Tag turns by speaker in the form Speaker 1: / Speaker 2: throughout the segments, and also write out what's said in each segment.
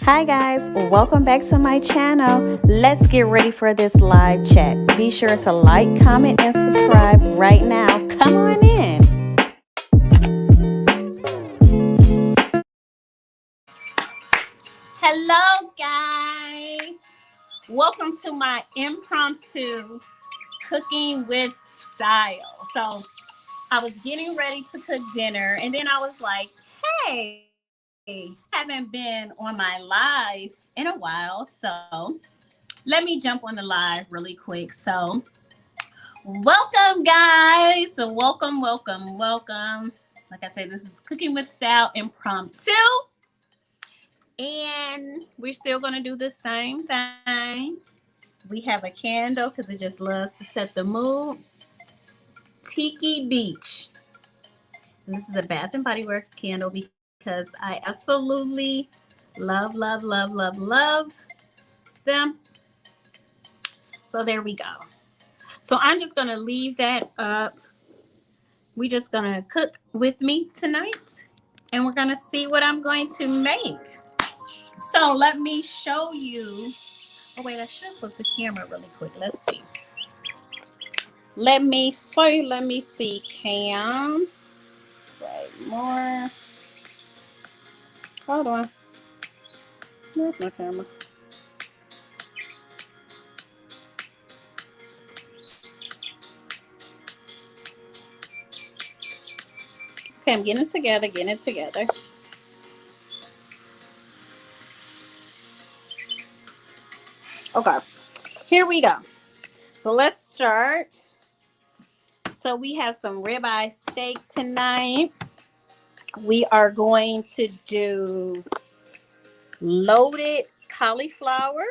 Speaker 1: Hi guys, welcome back to my channel. Let's get ready for this live chat. Be sure to like, comment, and subscribe right now. Come on in.
Speaker 2: Hello guys, welcome to my impromptu cooking with style. So I was getting ready to cook dinner and then I was like, hey, haven't been on my live in a while, so let me jump on the live really quick. So welcome guys, so welcome. Like I said, this is cooking with style impromptu. And we're still going to do the same thing. We have a candle because it just loves to set the mood. Tiki Beach. This is a Bath and Body Works candle because I absolutely love them. So there we go. So I'm just going to leave that up. We're just going to cook with me tonight. And we're going to see what I'm going to make. So let me show you. Oh, wait, I should flip the camera really quick. Let's see. Let me see, Cam. Right, more. Hold on. Where's my camera? Okay, I'm getting it together. Okay, here we go. So let's start. So we have some ribeye steak tonight. We are going to do loaded cauliflower.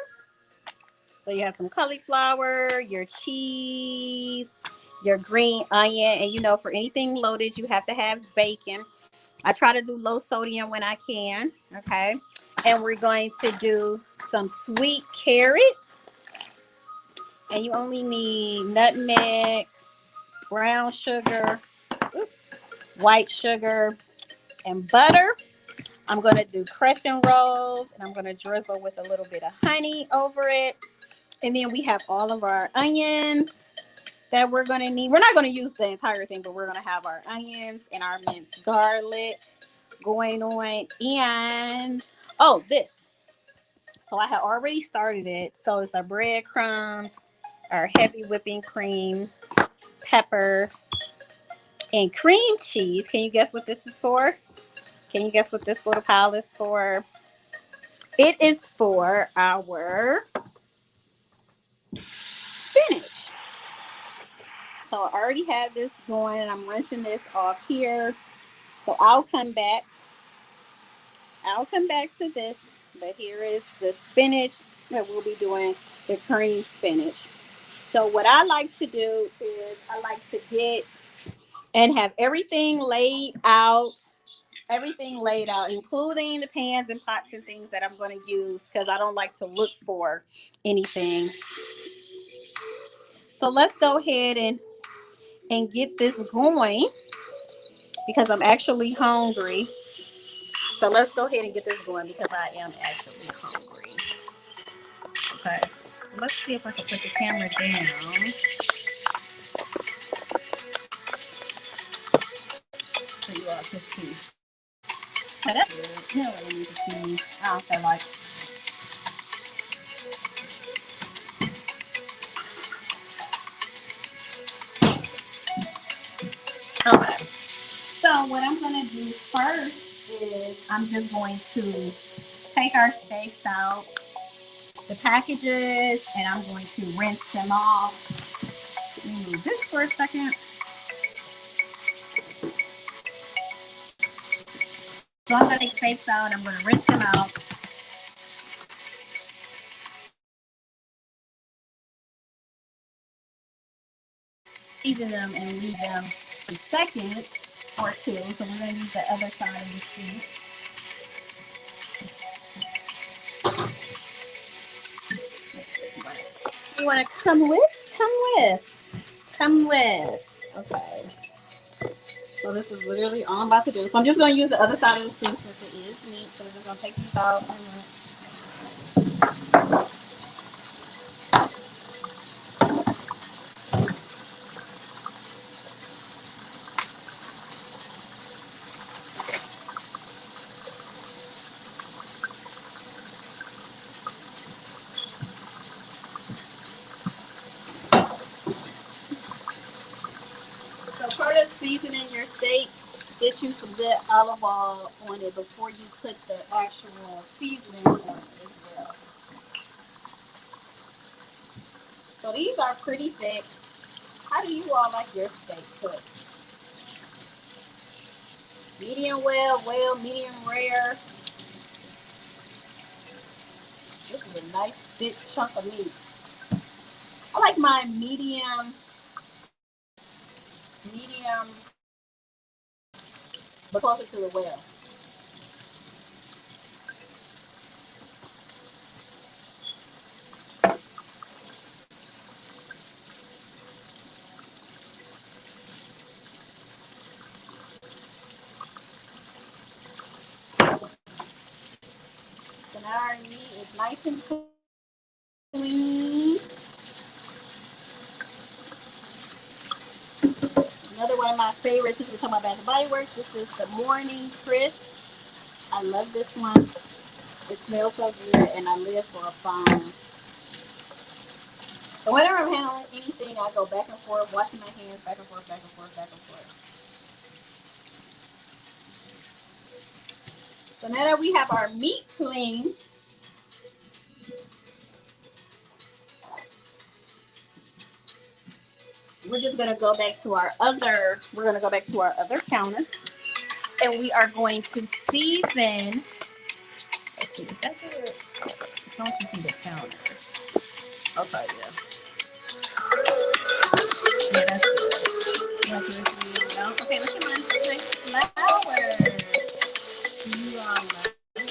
Speaker 2: So you have some cauliflower, your cheese, your green onion, and you know, for anything loaded, you have to have bacon. I try to do low sodium when I can, okay? And we're going to do some sweet carrots. And you only need nutmeg, brown sugar, white sugar, and butter. I'm going to do crescent rolls, and I'm going to drizzle with a little bit of honey over it. And then we have all of our onions that we're going to need. We're not going to use the entire thing, but we're going to have our onions and our minced garlic going on. And this. So I had already started it. So it's our breadcrumbs, our heavy whipping cream, pepper, and cream cheese. Can you guess what this is for? Can you guess what this little pile is for? It is for our spinach. So I already have this going and I'm rinsing this off here. So I'll come back to this. But here is the spinach that we'll be doing, the cream spinach. So what I like to do is I like to get and have everything laid out, including the pans and pots and things that I'm going to use because I don't like to look for anything. So let's go ahead and get this going because I'm actually hungry. So let's go ahead and get this going because I am actually hungry. Okay, let's see if I can put the camera down. So you all can see. Now that's good. You don't really need to see. I don't feel like. Okay. So what I'm going to do first is I'm just going to take our steaks out, the packages, and I'm going to rinse them off. Move this for a second. So I'm going to take steaks out. I'm going to rinse them out. Season them and leave them a second or two. So we're going to use the other side of the steak. You want to come with? Come with. Okay. So this is literally all I'm about to do. So I'm just going to use the other side of the steak since it is meat. So we're just going to take these out. So part of seasoning your steak, get you some good olive oil on it before you put the actual seasoning on it as well. So these are pretty thick. How do you all like your steak cooked? Medium well, medium rare. This is a nice thick chunk of meat. I like mine medium, but closer to the well. So now our meat is nice and clean. Another one of my favorites, since we're talking about Bath and Body Works, this is the Morning Crisp. I love this one. It smells so good, and I live for a phone. So whenever I'm handling anything, I go back and forth, washing my hands, back and forth, back and forth, back and forth. So now that we have our meat clean, we're just gonna go back to our other. We're gonna go back to our other counter, and we are going to season. Let's see, is that good? I don't you see the counter. Okay, yeah. Yeah, that's good. Okay, look at my nice flowers. Do you like them?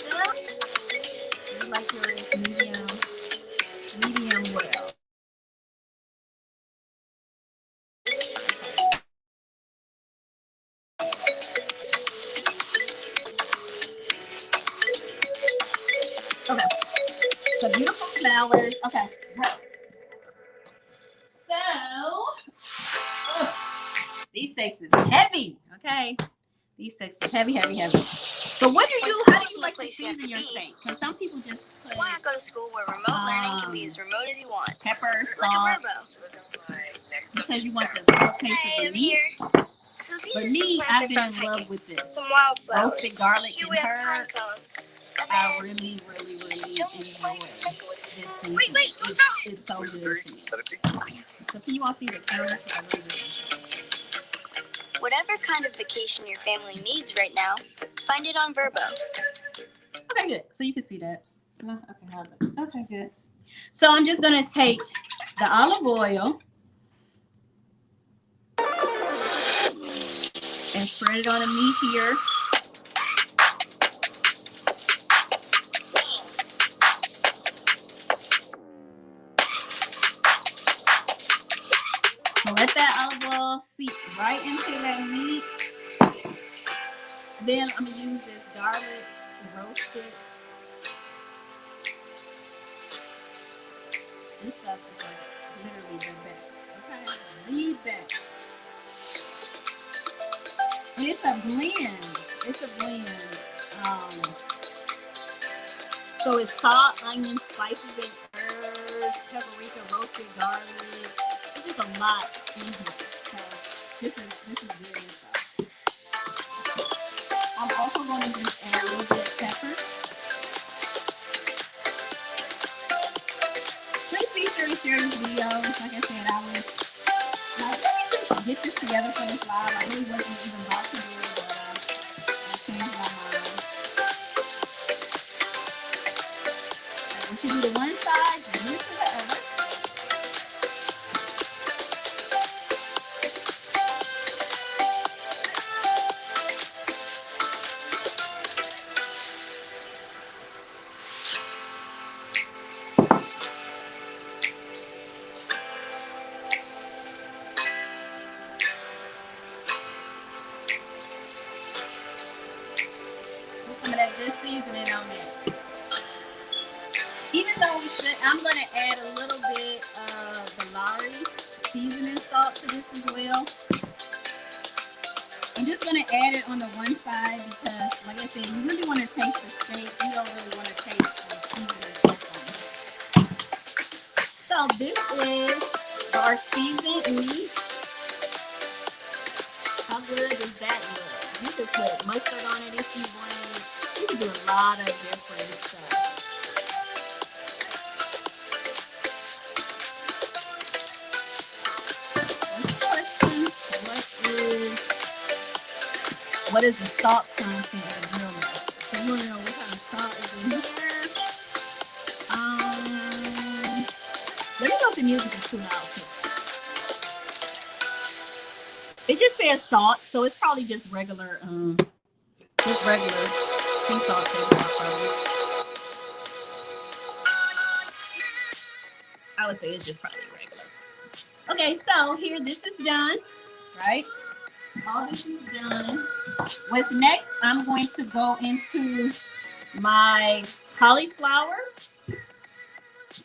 Speaker 2: You like yours medium well. Okay, so beautiful flowers. Okay, so these steaks is heavy. Okay, these steaks is heavy. So how do you like to season your steak? Because some people just put.
Speaker 3: Why not go to school where remote learning can be as remote as you want?
Speaker 2: Pepper,
Speaker 3: Look
Speaker 2: salt.
Speaker 3: at Verbo.
Speaker 2: Because you want the full taste of the meat.
Speaker 3: So
Speaker 2: But me, I've been in love with this.
Speaker 3: Some wildflowers.
Speaker 2: Roasted garlic
Speaker 3: Here
Speaker 2: and
Speaker 3: we have
Speaker 2: herb. I really enjoy this.
Speaker 3: Wait,
Speaker 2: It's so good to me. So can you all see the counter?
Speaker 3: Whatever kind of vacation your family needs right now, find it on Verbo.
Speaker 2: Okay, good. So you can see that. Okay, good. So I'm just gonna take the olive oil and spread it on the meat here. So let that olive oil seep right into that meat. Then I'm gonna use this garlic roasted. This stuff is like literally the best. Okay, the best. And it's a blend. So it's salt, onion, spices, and herbs, paprika, roasted garlic. It's just a lot in here. So this is really stuff. I'm also going to just add a little bit of pepper. Please be sure to share this video. Like I said, I was like, let me just get this together for this live. I really wasn't even about to do it, but I changed my mind. Once you do the one side, you do it to the other. Put some of that good seasoning on there. Even though probably should. I'm going to add a little bit of the Lowry seasoning salt to this as well. I'm just going to add it on the one side because, like I said, you really want to taste the steak. You don't really want to taste the seasoning salt. So this is our seasoned meat. How good does that look? You could put mustard on it if you want. You could do a lot of different stuff. What is the salt content of the grill master? So you want to know what kind of salt is in here. Let me know if the music is too loud too. It just says salt, so it's probably just regular sea salt. I would say it's just probably regular. Okay, so here this is done, right? All this is done. What's next? I'm going to go into my cauliflower.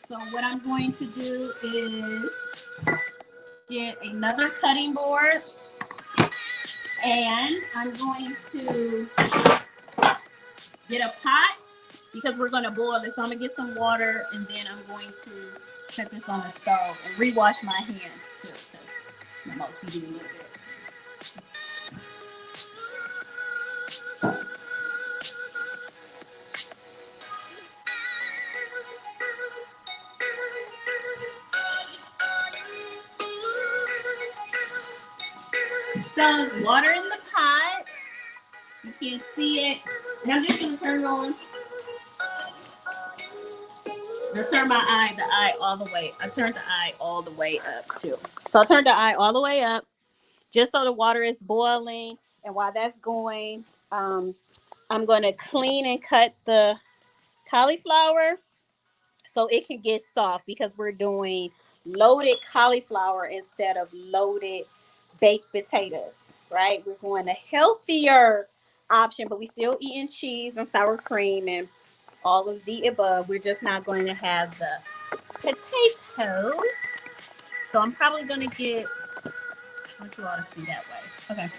Speaker 2: So what I'm going to do is get another cutting board, and I'm going to get a pot because we're going to boil it. So I'm going to get some water, and then I'm going to set this on the stove and rewash my hands too because my mouth is a little bit. So there's water in the pot. You can't see it. And I'm just going to turn it on. I turn my eye all the way. I turned the eye all the way up too. So I turned the eye all the way up just so the water is boiling. And while that's going, I'm going to clean and cut the cauliflower so it can get soft because we're doing loaded cauliflower instead of loaded baked potatoes, right? We're going a healthier option, but we still eating cheese and sour cream and all of the above. We're just not going to have the potatoes. So I'm probably going to get, I want you all to see that way. Okay.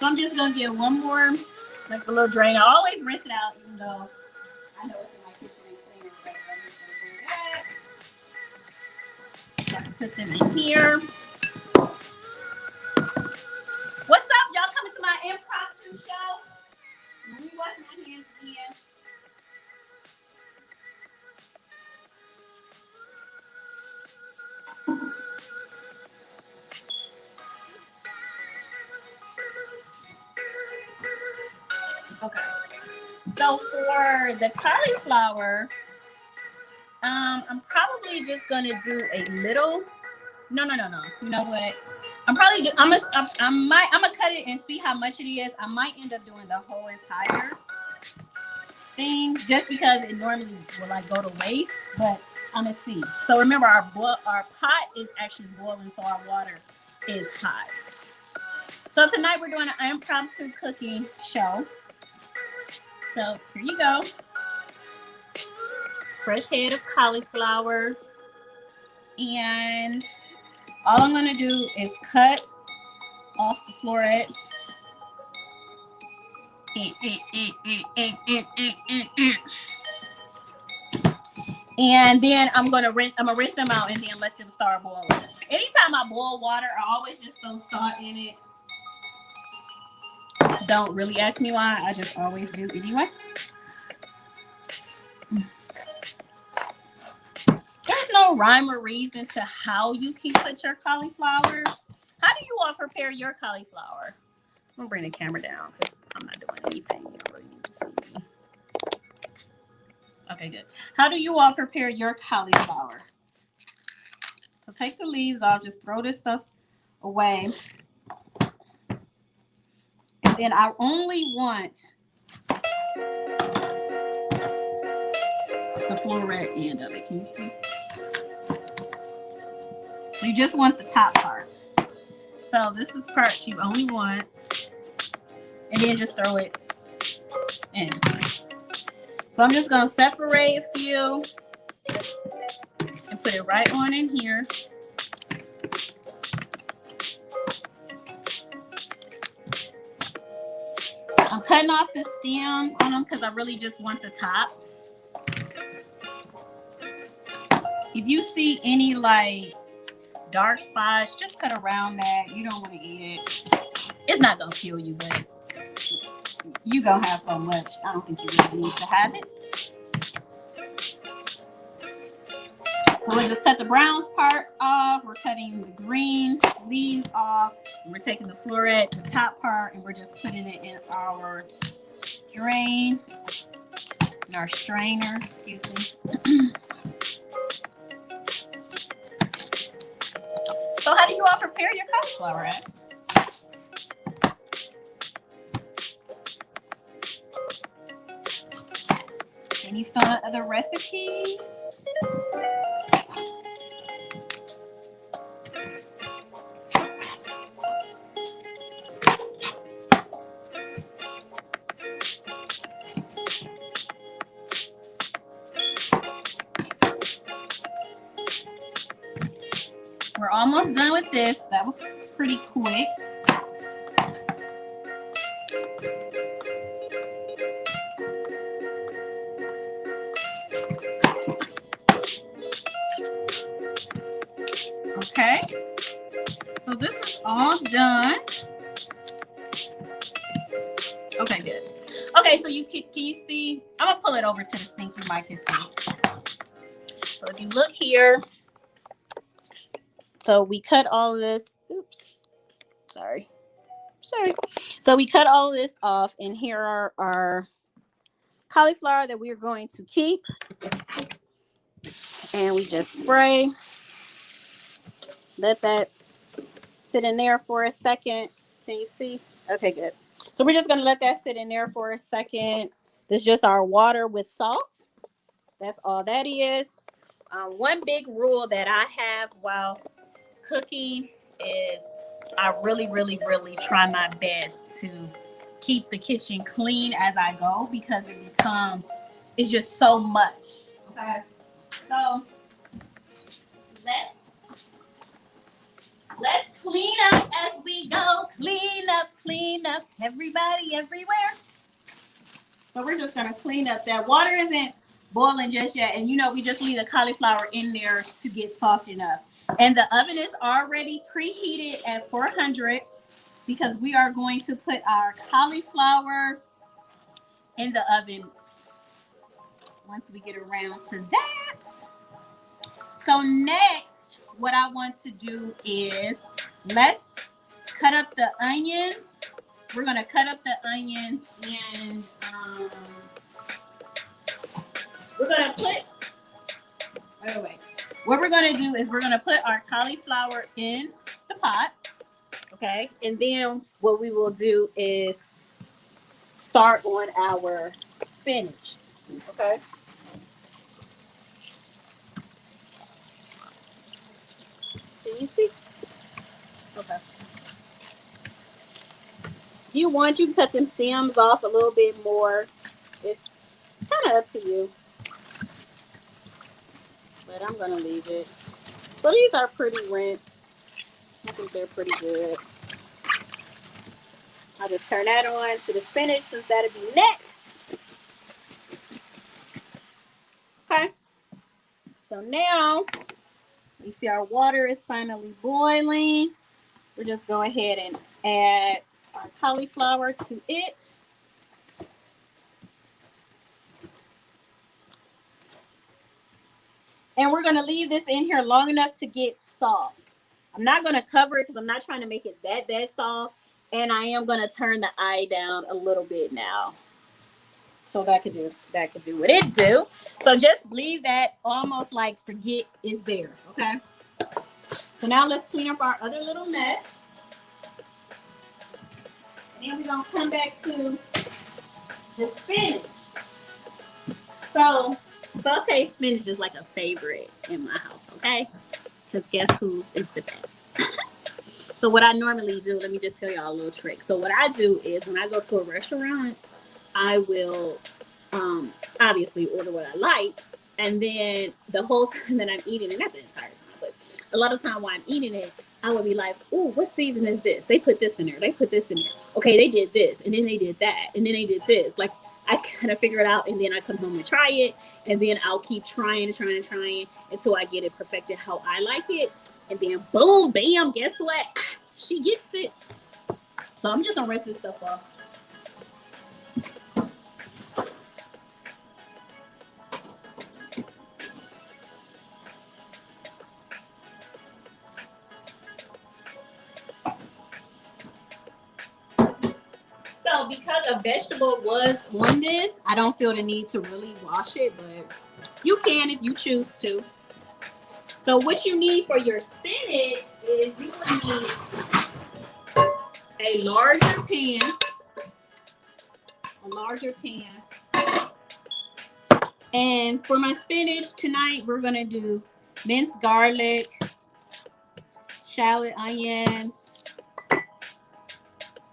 Speaker 2: So I'm just going to get one more, like a little drain. I always rinse it out, even though I know it's in my kitchen and clean it. I'm just going to do that. So I can put them in here. What's up, y'all? Coming to my impromptu show? Let me wash my hands again. Okay. So for the cauliflower, I'm probably just gonna do a little. No. You know what? I'm probably just, I'm gonna cut it and see how much it is. I might end up doing the whole entire thing just because it normally will like go to waste, but I'm gonna see. So remember, our pot is actually boiling, so our water is hot. So tonight we're doing an impromptu cooking show. So here you go. Fresh head of cauliflower. And all I'm going to do is cut off the florets. And then I'm gonna rinse them out and then let them start boiling. Anytime I boil water, I always just throw salt in it. Don't really ask me why. I just always do anyway. There's no rhyme or reason to how you can put your cauliflower. How do you all prepare your cauliflower? I'm gonna bring the camera down because I'm not doing anything. You don't really need to see me. Okay, good. How do you all prepare your cauliflower? So take the leaves off. Just throw this stuff away. And then I only want the floret end of it. Can you see? So you just want the top part. So this is the part you only want. And then just throw it in. So I'm just gonna separate a few and put it right on in here. I'm cutting off the stems on them because I really just want the top. If you see any like dark spots, just cut around that. You don't want to eat it. It's not gonna kill you, but you gonna have so much. I don't think you really need to have it. So we just cut the browns part off. We're cutting the green leaves off. And we're taking the floret, the top part, and we're just putting it in our drain, in our strainer, excuse me. So how do you all prepare your cauliflower at? Any fun other recipes? We're almost done with this. That was pretty quick. Okay, so this is all done. Okay, good. Okay, so can you see? I'm gonna pull it over to the sink. You might can see. So if you look here, so we cut all of this. Oops, sorry. So we cut all of this off, and here are our cauliflower that we are going to keep. And we just spray. Let that sit in there for a second. Can you see? Okay, good. So we're just going to let that sit in there for a second. This is just our water with salt. That's all that is. One big rule that I have while cooking is I really try my best to keep the kitchen clean as I go, because it's just so much. Okay. So let's clean up as we go. Clean up, everybody, everywhere. So we're just gonna clean up. That water isn't boiling just yet, and we just leave the cauliflower in there to get soft enough. And the oven is already preheated at 400 because we are going to put our cauliflower in the oven once we get around to that. So next, what I want to do is let's cut up the onions. We're going to cut up the onions, and we're going to put, what we're going to do is we're going to put our cauliflower in the pot, okay? And then what we will do is start on our spinach, okay? Can you see? Okay. If you want, you can cut them stems off a little bit more. It's kind of up to you. But I'm going to leave it. So these are pretty rinsed. I think they're pretty good. I'll just turn that on to the spinach since that'll be next. Okay. So now, you see our water is finally boiling. We're just going ahead and add our cauliflower to it. And we're going to leave this in here long enough to get soft. I'm not going to cover it because I'm not trying to make it that soft. And I am going to turn the eye down a little bit now. So that could do what it do. So just leave that almost like forget is there, okay? So now let's clean up our other little mess. And then we're going to come back to the spinach. So sauteed spinach is like a favorite in my house, okay? Because guess who is the best? So what I normally do, let me just tell y'all a little trick. So what I do is when I go to a restaurant, I will obviously order what I like. And then the whole time that I'm eating it, not the entire time, but a lot of time while I'm eating it, I would be like, "Oh, what season is this? They put this in there. They put this in there. Okay, they did this, and then they did that, and then they did this." Like I kind of figure it out, and then I come home and try it, and then I'll keep trying and trying and trying until I get it perfected how I like it, and then boom, bam, guess what? She gets it. So I'm just gonna rinse this stuff off. So because a vegetable was on this, I don't feel the need to really wash it, but you can if you choose to. So what you need for your spinach is you will need a larger pan. And for my spinach tonight, we're gonna do minced garlic, shallot onions,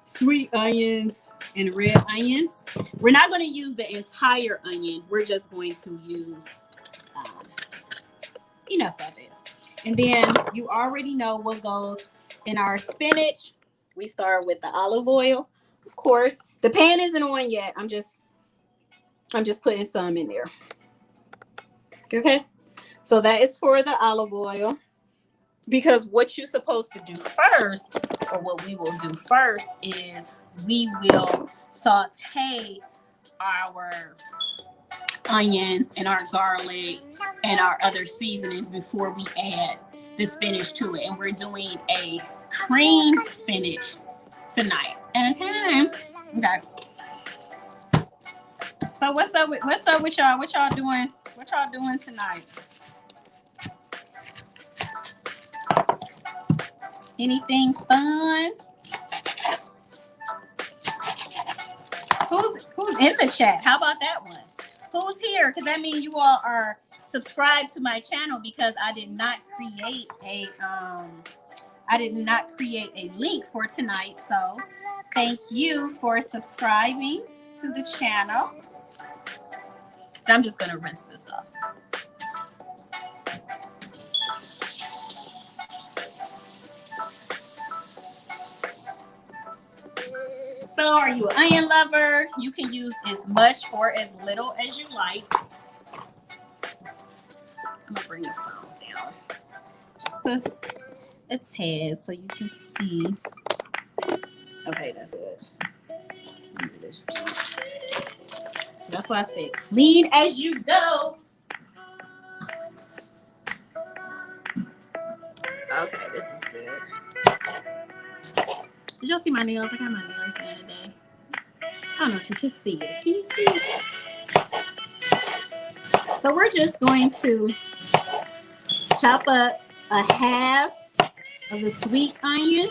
Speaker 2: sweet onions, and red onions. We're not going to use the entire onion. We're just going to use enough of it. And then you already know what goes in our spinach. We start with the olive oil, of course. The pan isn't on yet. I'm just putting some in there. Okay. So that is for the olive oil. Because what you're supposed to do first, or what we will do first, is we will saute our onions and our garlic and our other seasonings before we add the spinach to it. And we're doing a creamed spinach tonight. Okay. So what's up with y'all? What y'all doing? What y'all doing tonight? Anything fun? Who's in the chat? How about that one? Who's here? Because that means you all are subscribed to my channel, because I did not create a link for tonight. So thank you for subscribing to the channel. I'm just gonna rinse this up. So are you an onion lover? You can use as much or as little as you like. I'm gonna bring the phone down just a tad so you can see. Okay, that's good. So that's why I said clean as you go. Okay, this is good. Did y'all see my nails? I got my nails done today. I don't know if you can see it. Can you see it? So we're just going to chop up a half of the sweet onion.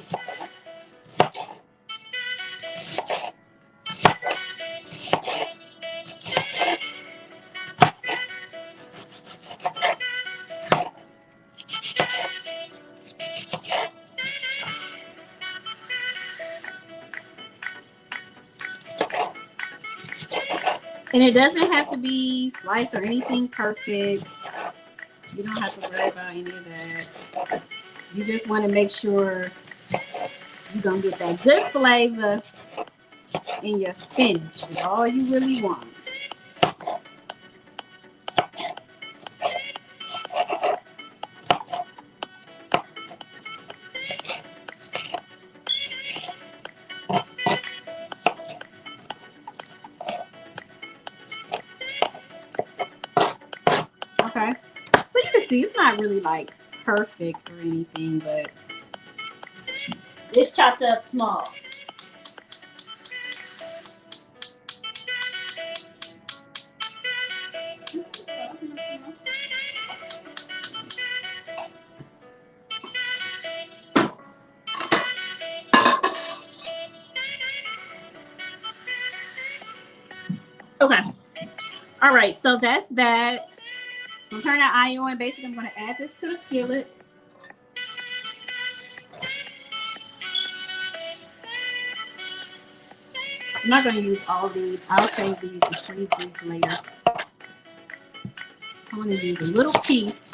Speaker 2: And it doesn't have to be sliced or anything perfect. You don't have to worry about any of that. You just want to make sure you're going to get that good flavor in your spinach. That's all you really want. Okay. So you can see it's not really like perfect or anything, but it's chopped up small. Okay. All right. So that's that. So turn that eye on. Basically, I'm going to add this to the skillet. I'm not going to use all these. I'll save these and freeze these later. want to use a little piece,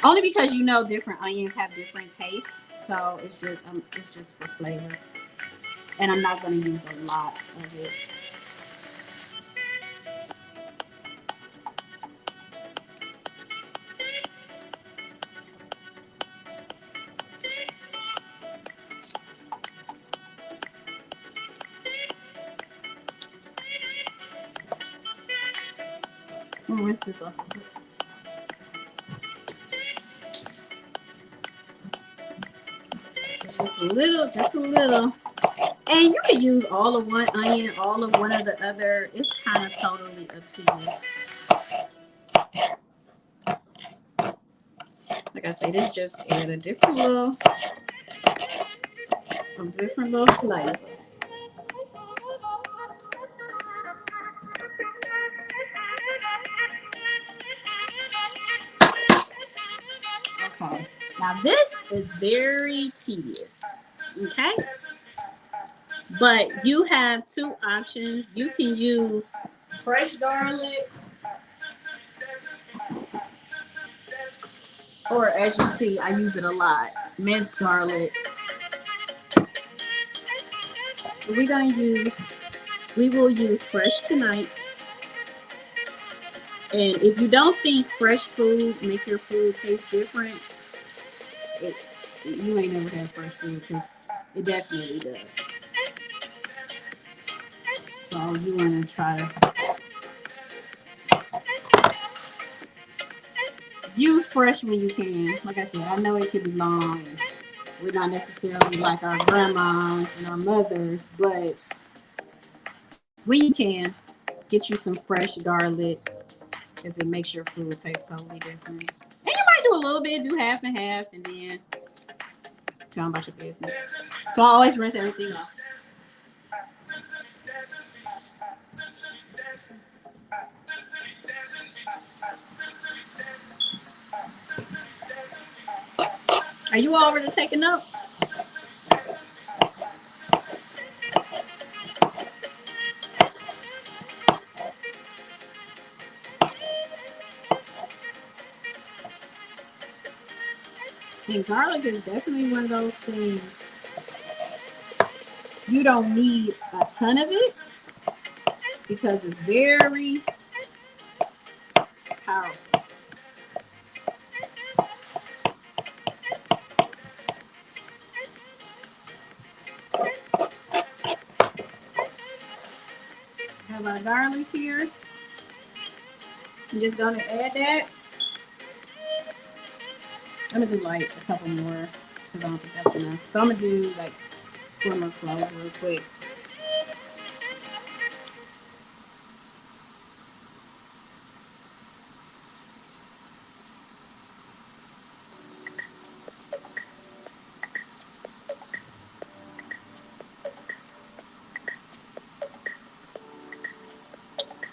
Speaker 2: only because you know different onions have different tastes. So it's just for flavor, and I'm not going to use a lot of it. I'm gonna rinse this off. Just a little, just a little. And you can use all of one onion, all of one of the other. It's kind of totally up to you. Like I said, it's just add a different little flavor. Okay. Now this is very tedious. Okay. But you have two options. You can use fresh garlic, or as you see, I use it a lot, minced garlic. We will use fresh tonight. And if you don't think fresh food make your food taste different, you ain't never had fresh food, because it definitely does. So you want to try to use fresh when you can. Like I said, I know it can be long, and we're not necessarily like our grandmas and our mothers, but when you can, get you some fresh garlic, because it makes your food taste totally different. And you might do a little bit, do half and half, and then tell them about your business. So I always rinse everything off. Are you all ready to take a note? And garlic is definitely one of those things. You don't need a ton of it because it's very powerful. Have our garlic here. I'm just gonna add that. I'm gonna do like a couple more because I don't think that's enough. So I'm gonna do like 4 more cloves real quick.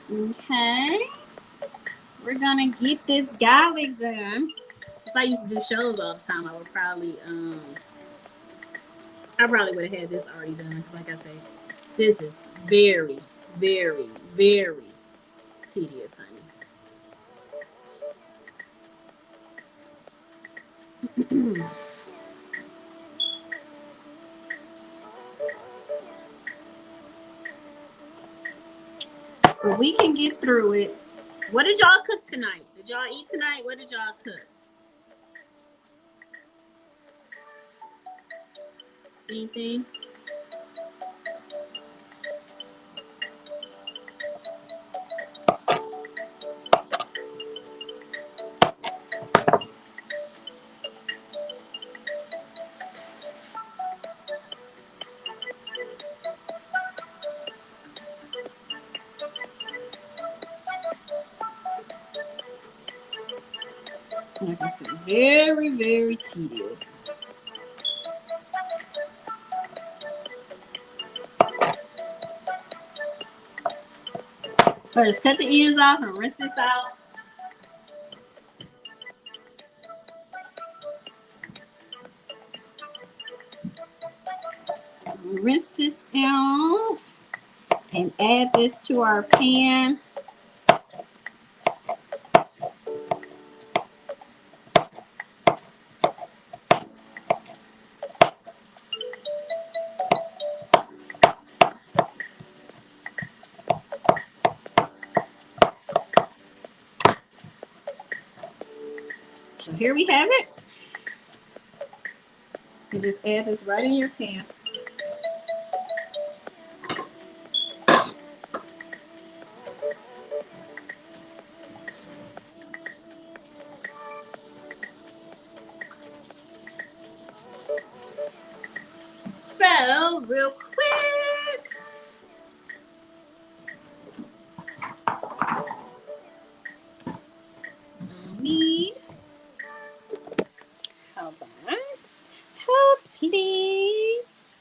Speaker 2: Okay. We're gonna get this garlic done. If I used to do shows all the time, I probably would have had this already done. Like I say, this is very, very, very tedious, honey. But we can get through it. What did y'all cook tonight? Did y'all eat tonight? What did y'all cook? Anything? Like I said, very, very tedious. First, cut the ends off and rinse this out. Rinse this out and add this to our pan. Here we have it. You just add this right in your pan. So, real quick, need, hold on, hold please.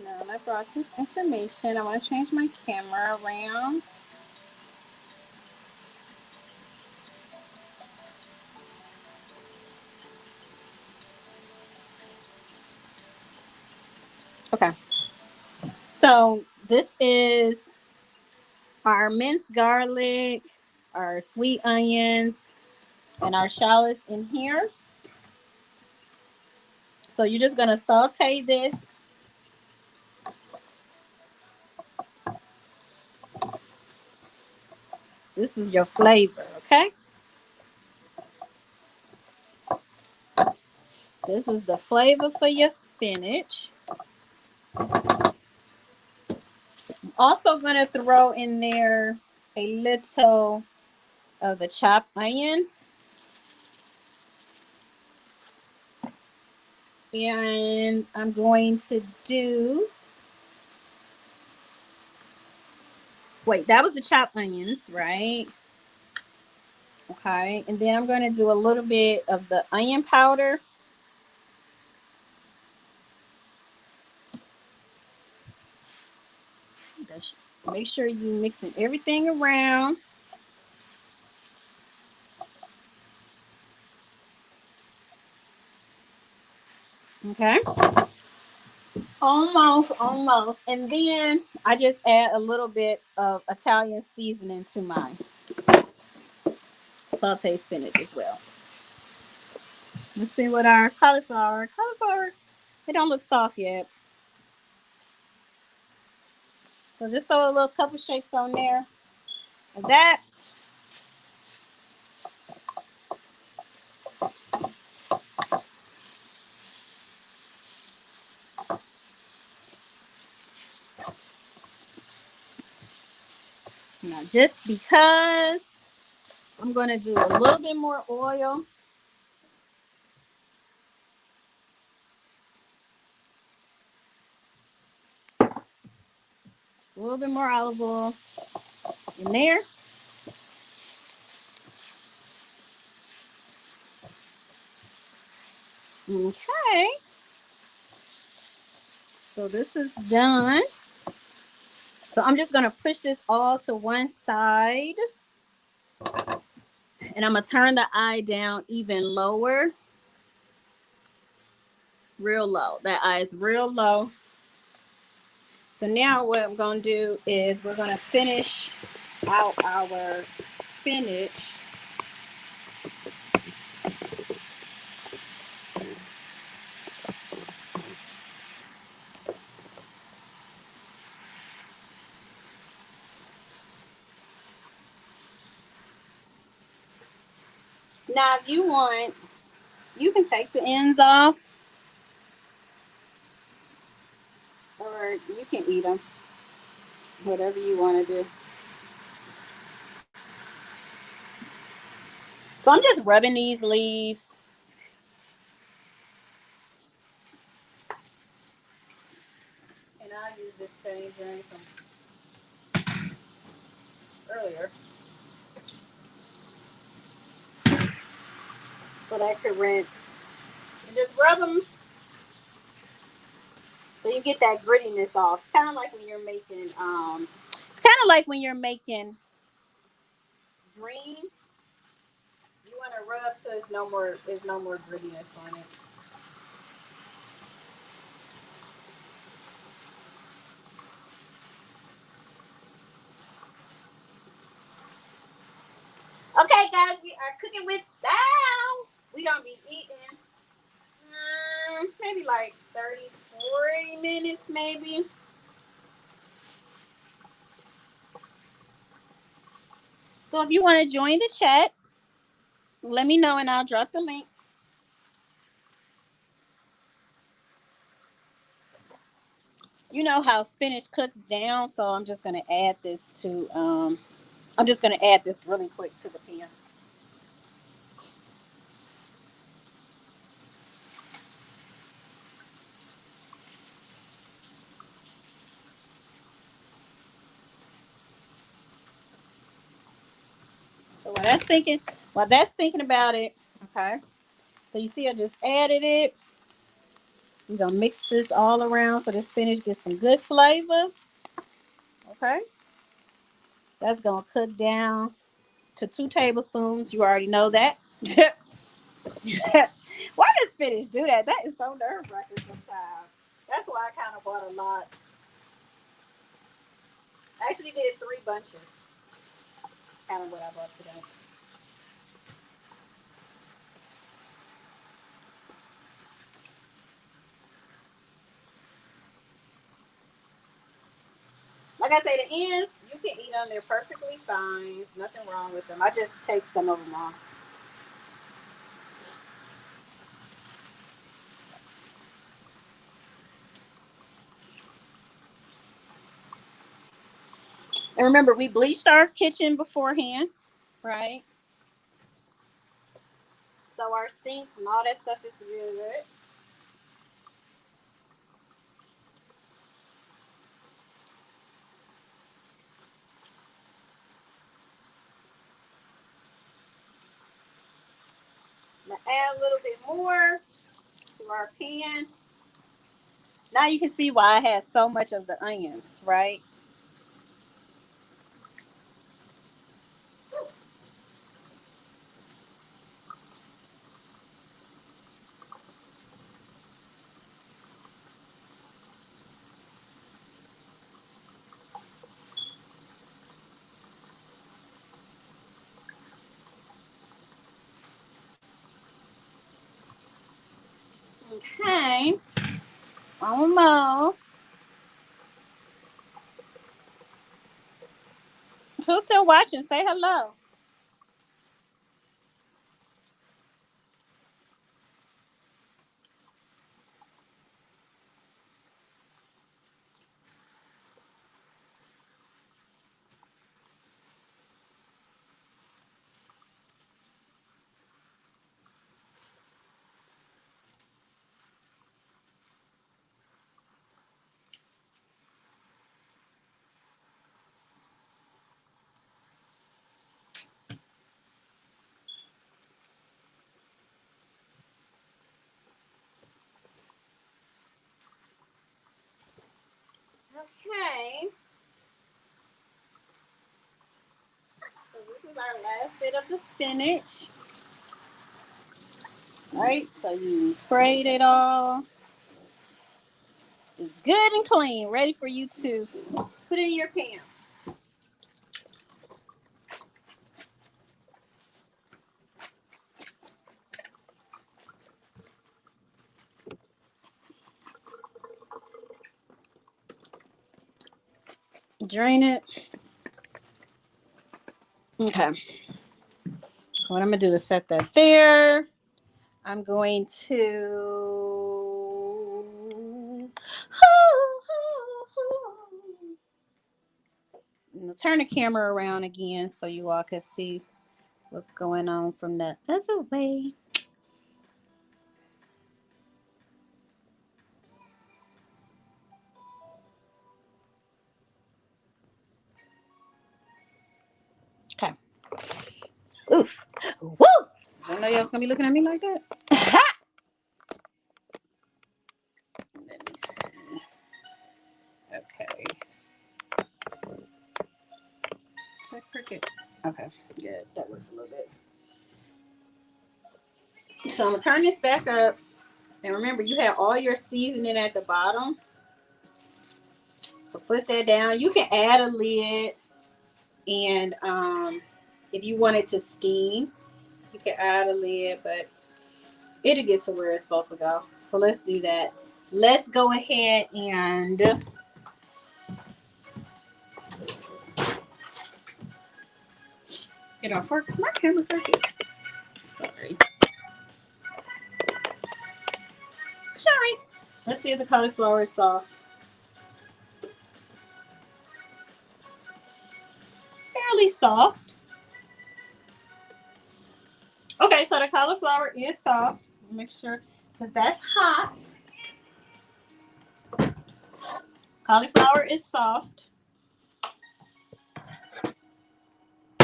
Speaker 2: No, I brought this information. I want to change my camera around. Okay. So this is our minced garlic, our sweet onions, and our shallots in here. So you're just gonna saute this. This is your flavor, okay? This is the flavor for your spinach. Also gonna throw in there a little of the chopped onions. And I'm going to do, wait, that was the chopped onions, right? Okay, and then I'm going to do a little bit of the onion powder. Make sure you mixing everything around. Okay, almost. And then I just add a little bit of Italian seasoning to my sauteed spinach as well. Let's see what our cauliflower. It don't look soft yet. So just throw a little couple shakes on there. Like that. Now, just because I'm going to do a little bit more oil. Just a little bit more olive oil in there. Okay. So this is done. So I'm just going to push this all to one side. And I'm going to turn the eye down even lower. Real low. That eye is real low. So now what I'm going to do is we're going to finish out our spinach. Now, if you want, you can take the ends off, or you can eat them. Whatever you want to do. So I'm just rubbing these leaves. And I use this same drain from earlier. So that I could rinse. And just rub them so you get that grittiness off. It's kind of like when you're making, greens. You want to rub so there's no more grittiness on it. Okay, guys, we are cooking with style. We gonna be eating maybe like 30, 40 minutes, maybe. So if you want to join the chat, Let me know and I'll drop the link. You know how spinach cooks down, so I'm just gonna add this to I'm just gonna add this really quick to the pan. So while that's thinking about it, okay. So you see I just added it. We're gonna mix this all around so the spinach gets some good flavor. Okay. That's gonna cook down to 2 tablespoons. You already know that. Why does spinach do that? That is so nerve wracking sometimes. That's why I kind of bought a lot. I actually did 3 bunches. Kind of what I bought today. Like I say, the ends you can eat them. They're perfectly fine. There's nothing wrong with them. I just take some of them off. And remember, we bleached our kitchen beforehand, right? So our sink and all that stuff is good. Now add a little bit more to our pan. Now you can see why I have so much of the onions, right? Okay, almost. Who's still watching? Say hello. Okay. So this is our last bit of the spinach. All right, so you sprayed it all. It's good and clean, ready for you to put in your pan. Drain it. Okay. What I'm gonna do is set that there. I'm going to turn the camera around again so you all can see what's going on from the other way. Okay. Oof. Woo! I know y'all's gonna be looking at me like that. Let me see. Okay. Is that cricket? Okay. Good. That works a little bit. So I'm gonna turn this back up. And remember, you have all your seasoning at the bottom. So flip that down. You can add a lid, and if you want it to steam, you can add a lid, but it'll get to where it's supposed to go. So let's do that. Let's go ahead and get our fork. My camera crooked. So Sorry. Let's see if the cauliflower is soft. It's fairly soft. Okay, so the cauliflower is soft. Make sure, because that's hot. Cauliflower is soft.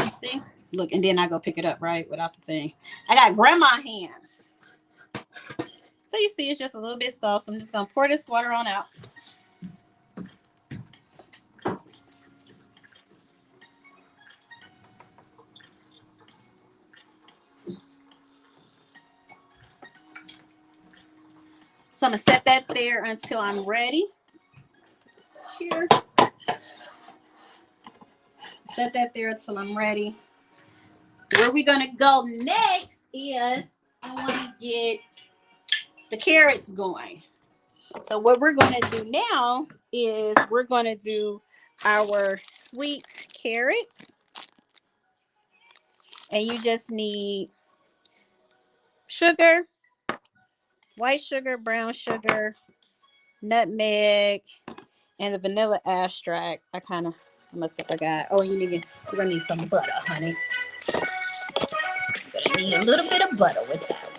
Speaker 2: You see? Look, and then I go pick it up, right? Without the thing. I got grandma hands. So you see it's just a little bit soft. So I'm just going to pour this water on out. So I'm going to set that there until I'm ready. Here. Set that there until I'm ready. Where we're going to go next is I want to get the carrots going. So what we're going to do now is we're going to do our sweet carrots. And you just need sugar, white sugar, brown sugar, nutmeg, and the vanilla extract. I must have forgot. Oh, you're going to need some butter, honey. You're going to need a little bit of butter with that one.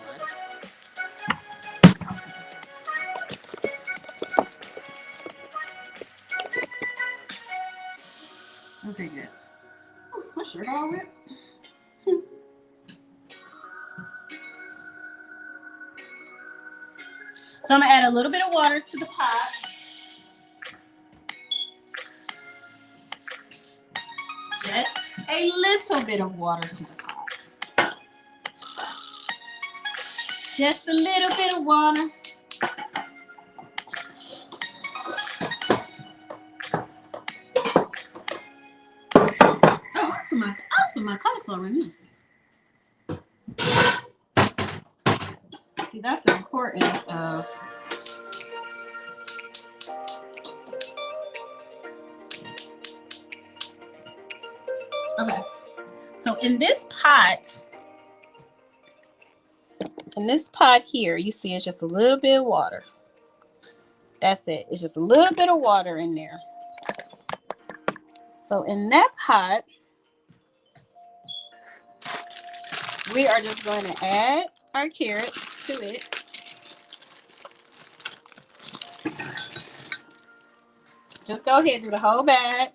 Speaker 2: Okay, good. Oh, my shirt all wet. So I'm going to add a little bit of water to the pot. Just a little bit of water to the pot. Just a little bit of water. Oh, I put my cauliflower in this. See, that's the importance of okay. So in this pot here, you see it's just a little bit of water. That's it. It's just a little bit of water in there. So in that pot, we are just going to add our carrots to it. Just go ahead and do the whole bag.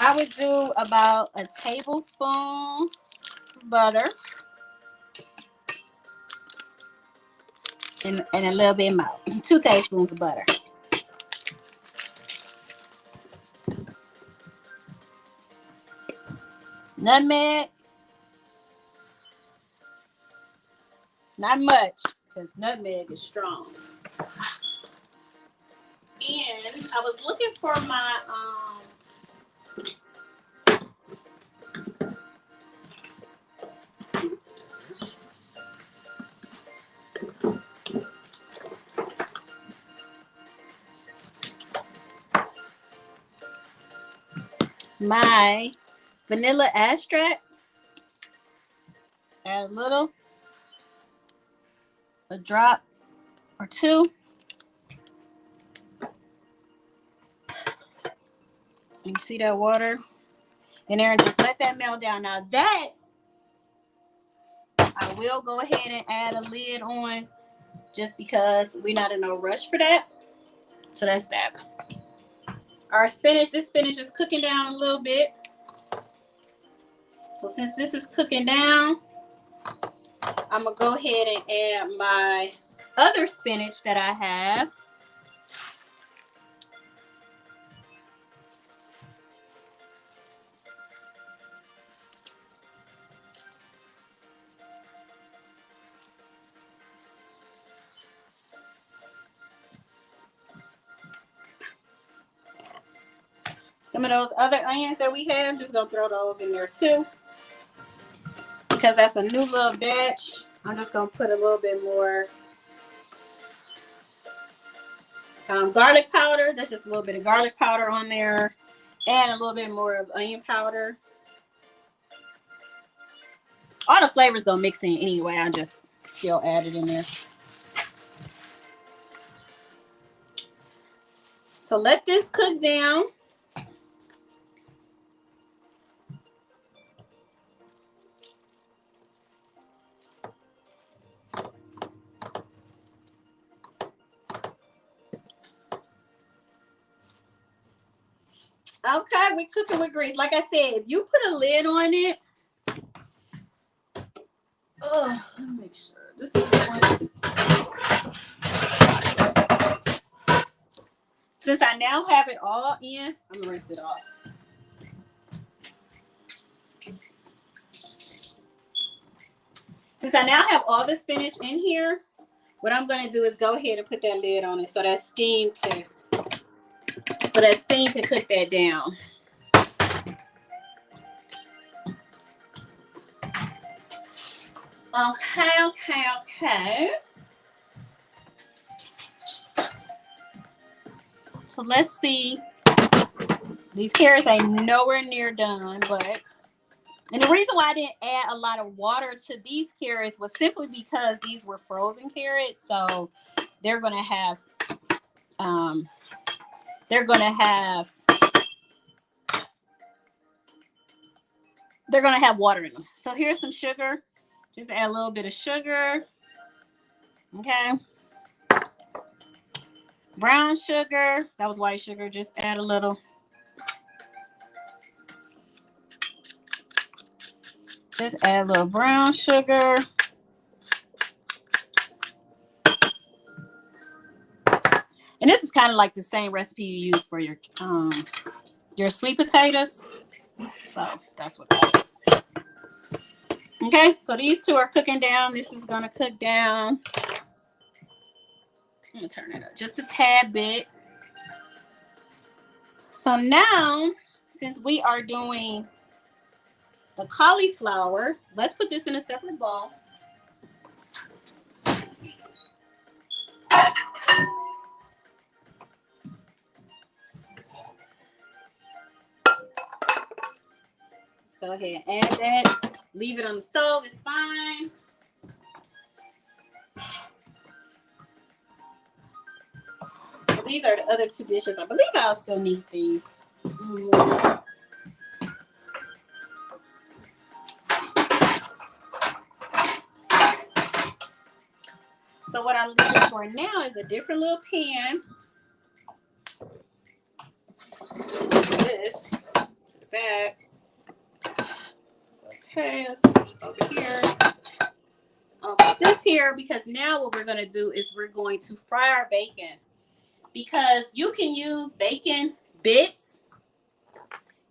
Speaker 2: I would do about a tablespoon butter and a little bit more. 2 tablespoons of butter. Nutmeg. Not much, because nutmeg is strong. And I was looking for my vanilla extract. Add a drop or 2. You can see that water in there, and just let that melt down. Now that I will go ahead and add a lid on, just because we're not in no rush for that. So that's that. Our spinach, this spinach is cooking down a little bit. So since this is cooking down, I'm gonna go ahead and add my other spinach that I have. Some of those other onions that we have, just gonna throw those in there too. Because that's a new little batch, I'm just gonna put a little bit more Garlic powder. That's just a little bit of garlic powder on there. And a little bit more of onion powder. All the flavors gonna mix in anyway. I just still add it in there. So let this cook down. Okay, we're cooking with grease. Like I said, if you put a lid on it, let me make sure this one. Since I now have it all in, I'm gonna rinse it off. Since I now have all the spinach in here, what I'm gonna do is go ahead and put that lid on it so that steam can cook that down. Okay. So let's see. These carrots ain't nowhere near done, and the reason why I didn't add a lot of water to these carrots was simply because these were frozen carrots, so they're gonna have water in them. So here's some sugar. Just add a little bit of sugar. Okay. Brown sugar. That was white sugar. Just add a little. Just add a little brown sugar. And this is kind of like the same recipe you use for your sweet potatoes. So that's what that is. Okay, so these two are cooking down. This is gonna cook down. I'm gonna turn it up just a tad bit. So now, since we are doing the cauliflower, let's put this in a separate bowl. Let's go ahead and add that. Leave it on the stove, it's fine. So these are the other two dishes. I believe I'll still need these. So what I'm looking for now is a different little pan. This to the back. Okay, let's put this over here. I'll put this here because now what we're going to do is we're going to fry our bacon. Because you can use bacon bits.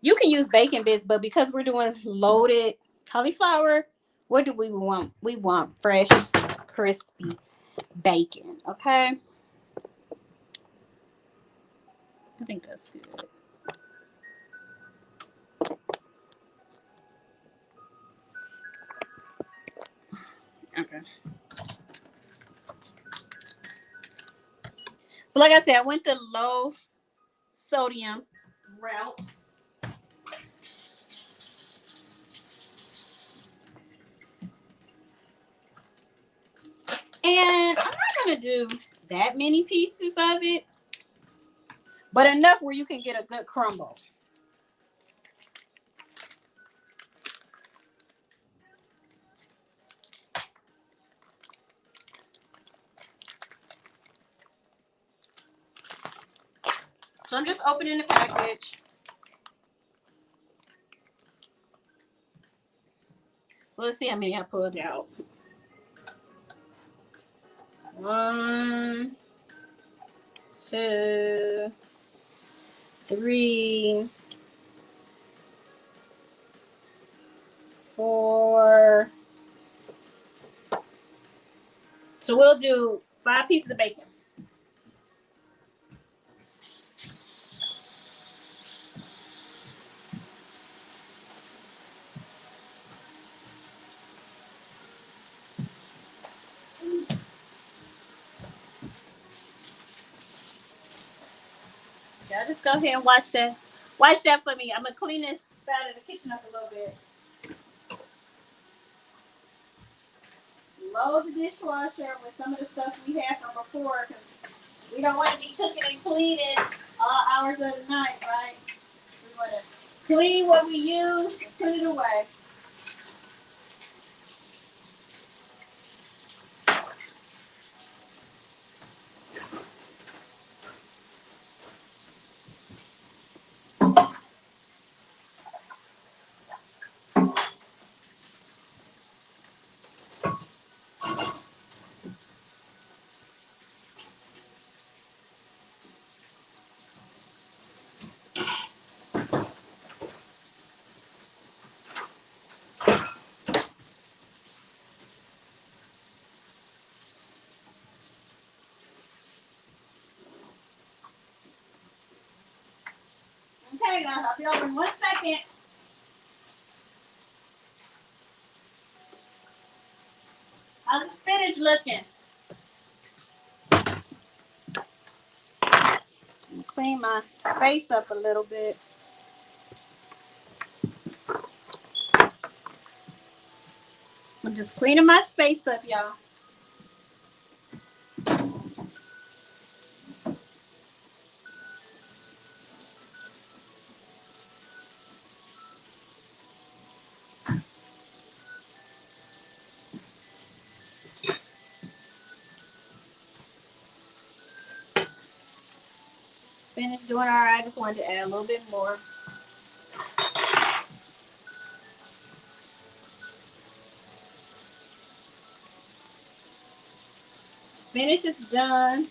Speaker 2: You can use bacon bits, but because we're doing loaded cauliflower, what do we want? We want fresh, crispy bacon, okay? I think that's good. Okay. So like I said, I went the low sodium route. And I'm not going to do that many pieces of it, but enough where you can get a good crumble. So I'm just opening the package. So let's see how many I pulled out. 1, 2, 3, 4. So we'll do 5 pieces of bacon. Y'all just go ahead and watch that. Watch that for me. I'm gonna clean this side of the kitchen up a little bit. Load the dishwasher with some of the stuff we had from before, because we don't want to be cooking and cleaning all hours of the night, right? We want to clean what we use and put it away. Okay, guys, I'll be over in 1 second. How's the spinach looking? Clean my space up a little bit. I'm just cleaning my space up, y'all. Spinach doing all right. I just wanted to add a little bit more. Spinach is done.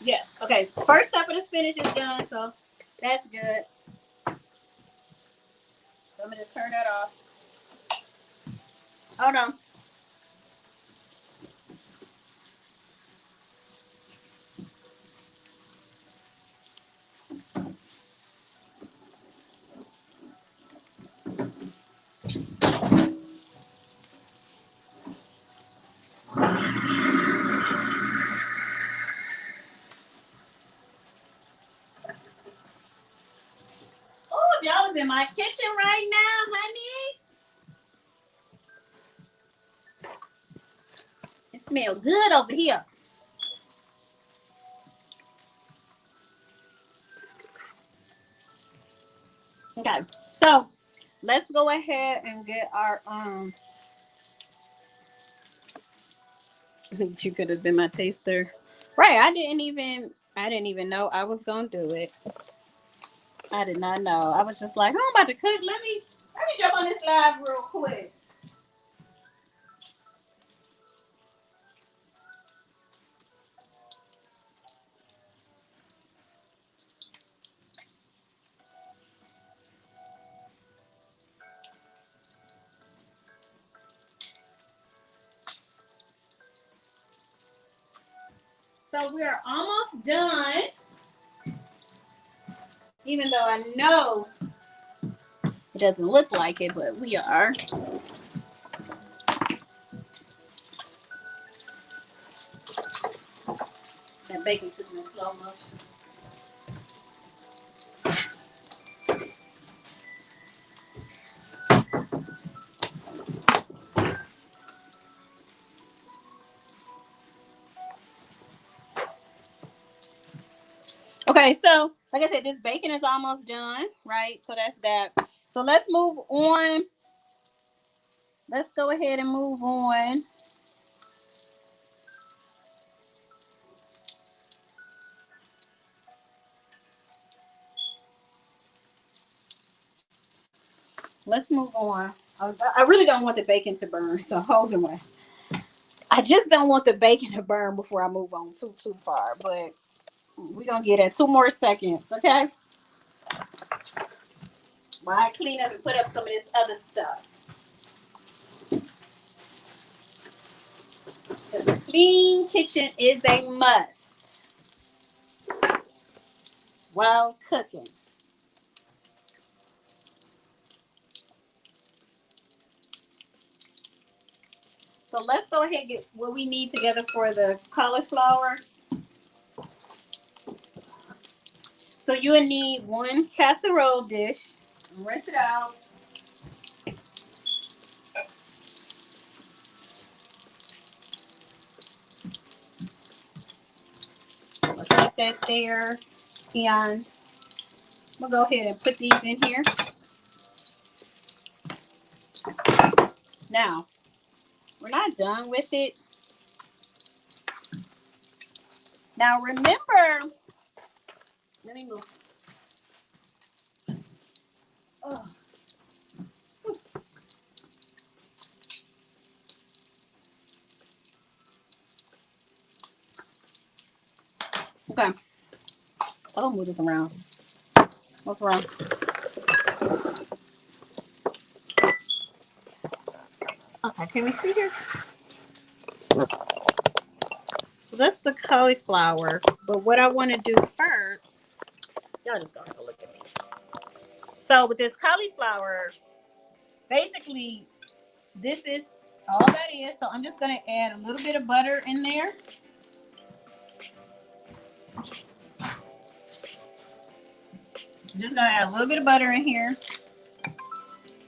Speaker 2: Yeah, okay. First step of the spinach is done, so that's good. So I'm gonna just turn that off. Hold on. Oh, if y'all was in my kitchen right now, honey. It smells good over here. Okay, so let's go ahead and get our you could have been my taster. Right, I didn't even know I was gonna do it. I did not know. I was just like, oh, I'm about to cook. Let me jump on this live real quick. So we're almost done. Even though I know it doesn't look like it, but we are. That bacon cooking in slow motion. Okay, so like I said, this bacon is almost done, right? So that's that. So let's move on. Let's go ahead and move on. Let's move on. I really don't want the bacon to burn, so hold on. I just don't want the bacon to burn before I move on too far, but we're going to get at 2 more seconds, okay? While I clean up and put up some of this other stuff. Because a clean kitchen is a must while cooking. So let's go ahead and get what we need together for the cauliflower. So you will need 1 casserole dish. Rinse it out. Let's put that there. And we'll go ahead and put these in here. Now, we're not done with it. Now remember, let me move. Oh. Okay, so I'll move this around. What's wrong? Okay, can we see here? So that's the cauliflower. But what I want to do first, y'all just gonna have to look at me. So with this cauliflower, basically, this is all that is. So I'm just gonna add a little bit of butter in there. I'm just gonna add a little bit of butter in here.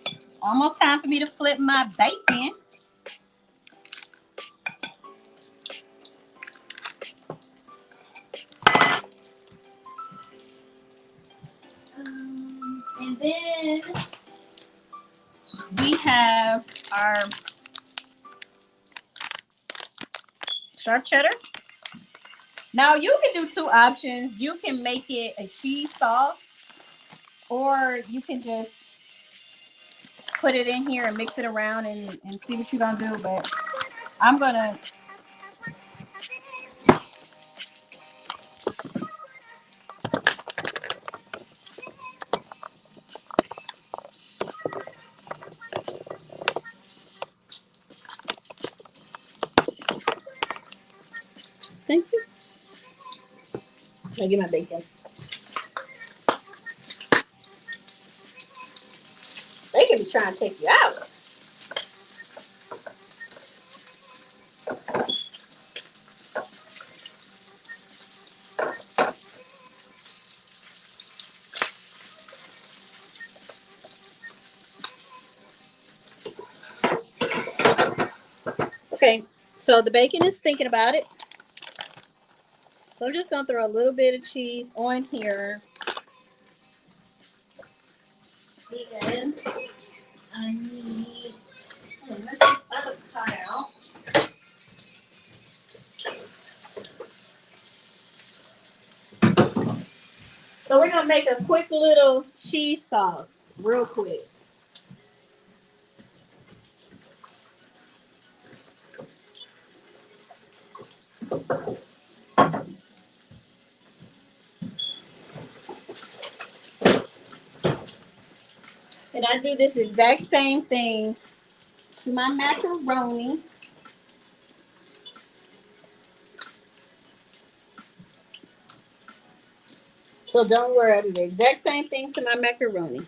Speaker 2: It's almost time for me to flip my bacon. And then we have our sharp cheddar. Now you can do 2 options. You can make it a cheese sauce, or you can just put it in here and mix it around and see what you're gonna do. But I'm gonna thanks. I'll get my bacon. They can be trying to take you out. Okay, so the bacon is thinking about it. So I'm just gonna throw a little bit of cheese on here. Because I need let's get the other part out. So we're gonna make a quick little cheese sauce, real quick. And I do this exact same thing to my macaroni. So don't worry, I do the exact same thing to my macaroni.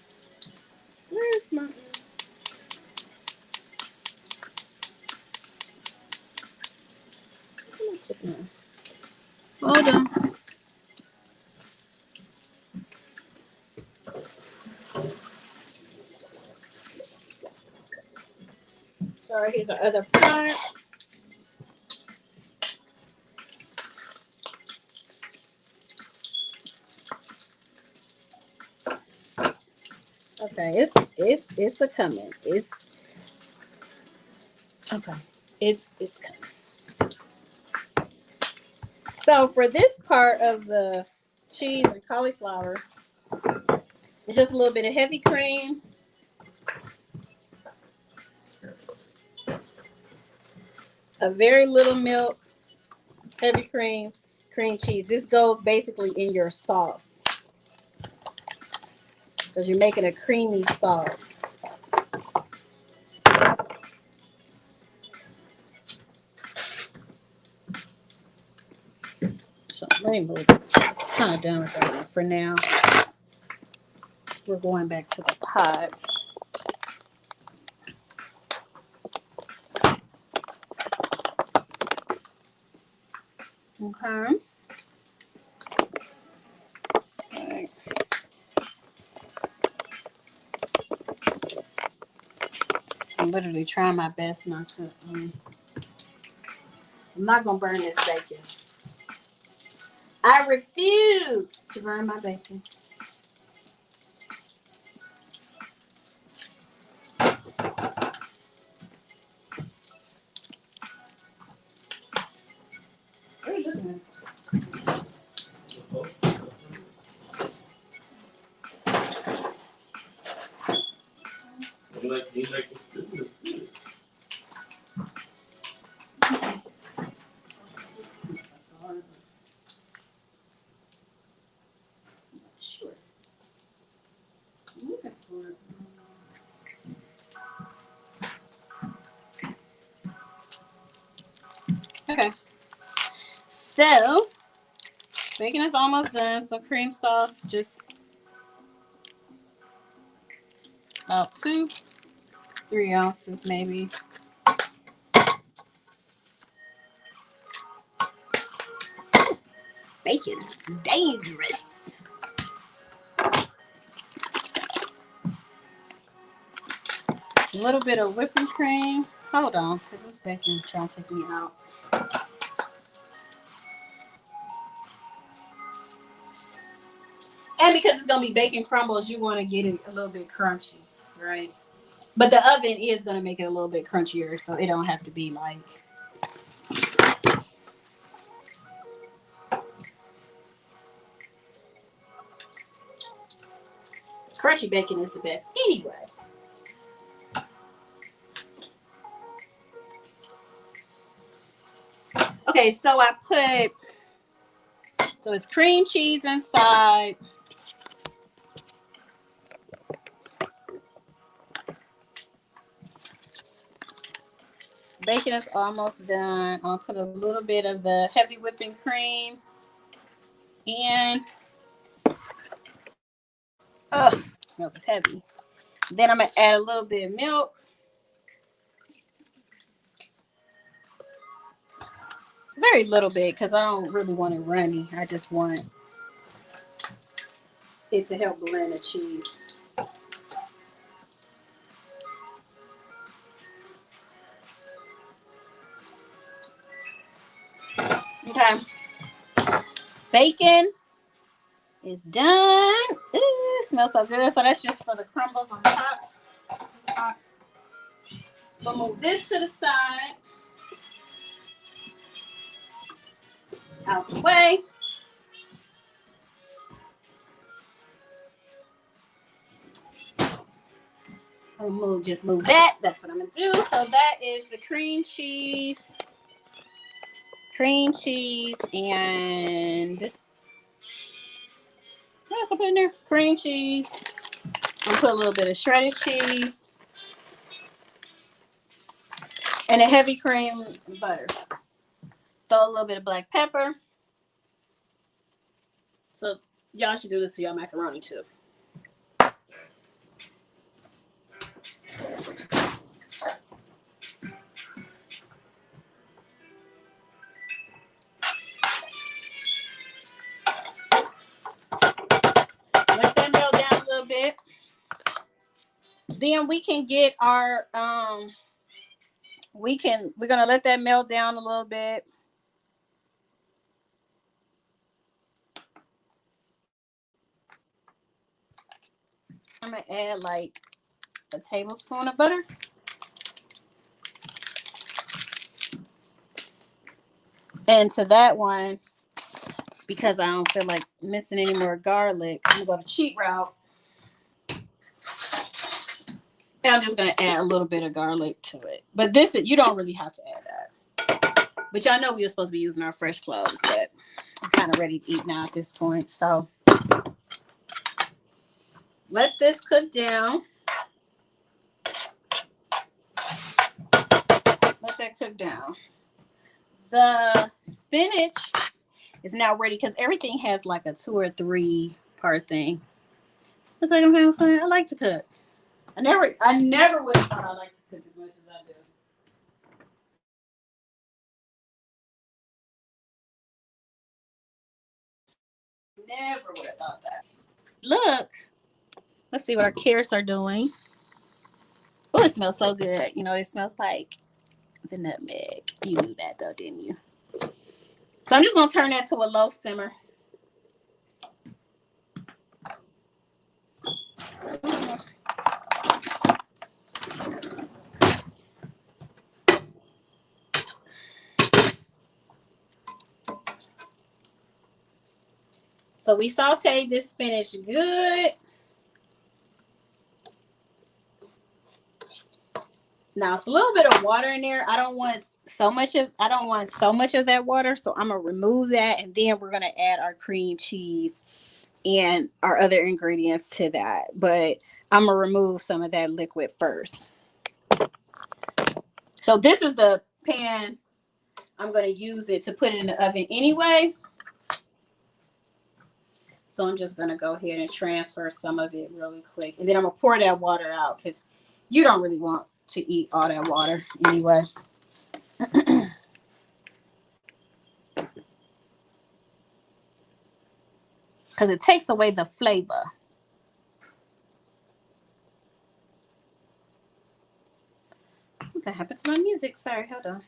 Speaker 2: Where's my... Hold on. Sorry, here's our other part. Okay, it's a coming. It's okay. It's coming. So for this part of the cheese and cauliflower, it's just a little bit of heavy cream, a very little milk, heavy cream, cream cheese. This goes basically in your sauce because you're making a creamy sauce. So let me move this. It's kind of done with that one for now. We're going back to the pot. Okay. All right. I'm literally trying my best not to. I'm not gonna burn this bacon. I refuse to burn my bacon. What are you doing?
Speaker 4: You like this?
Speaker 2: Sure. I'm looking for it. Okay. So, bacon is almost done. So, cream sauce, just about 2-3 ounces, maybe. Bacon is dangerous. A little bit of whipping cream. Hold on, because this bacon is trying to take me out. And because it's going to be bacon crumbles, you want to get it a little bit crunchy, right? But the oven is going to make it a little bit crunchier, so it don't have to be like... Crunchy bacon is the best anyway. Okay, so I put... So it's cream cheese inside. Bacon is almost done. I'll put a little bit of the heavy whipping cream. And... Ugh, this milk is heavy. Then I'm going to add a little bit of milk. Very little bit because I don't really want it runny. I just want it to help blend the cheese. Okay. Bacon is done. Ooh, it smells so good. So that's just for the crumbles on top. We'll move this to the side. Out the way. I'll just move that. That's what I'm going to do. So that is the cream cheese. Cream cheese and... What else I put in there? Cream cheese. I'll put a little bit of shredded cheese. And a heavy cream butter. Throw a little bit of black pepper. So y'all should do this to your macaroni too. Let that melt down a little bit. Then we can get our we're gonna let that melt down a little bit. I'm gonna add like a tablespoon of butter. And to that one, because I don't feel like missing any more garlic, I'm gonna go the cheap route. And I'm just gonna add a little bit of garlic to it. But this, you don't really have to add that. But y'all know we were supposed to be using our fresh cloves, but I'm kind of ready to eat now at this point. So let this cook down. Let that cook down. The spinach is now ready because everything has like a 2 or 3 part thing. Looks like I'm having fun. I like to cook. I never would have thought I liked to cook as much as I do. Never would have thought that. Look. Let's see what our carrots are doing. Oh, it smells so good. You know, it smells like the nutmeg. You knew that though, didn't you? So I'm just going to turn that to a low simmer. So we sauteed this spinach good. Now it's a little bit of water in there. I don't want so much of that water, so I'm gonna remove that, and then we're gonna add our cream cheese and our other ingredients to that. But I'm gonna remove some of that liquid first. So this is the pan I'm gonna use it to put it in the oven anyway. So I'm just gonna go ahead and transfer some of it really quick, and then I'm gonna pour that water out because you don't really want to eat all that water anyway. Because it takes away the flavor. Something happened to my music. Sorry, hold on.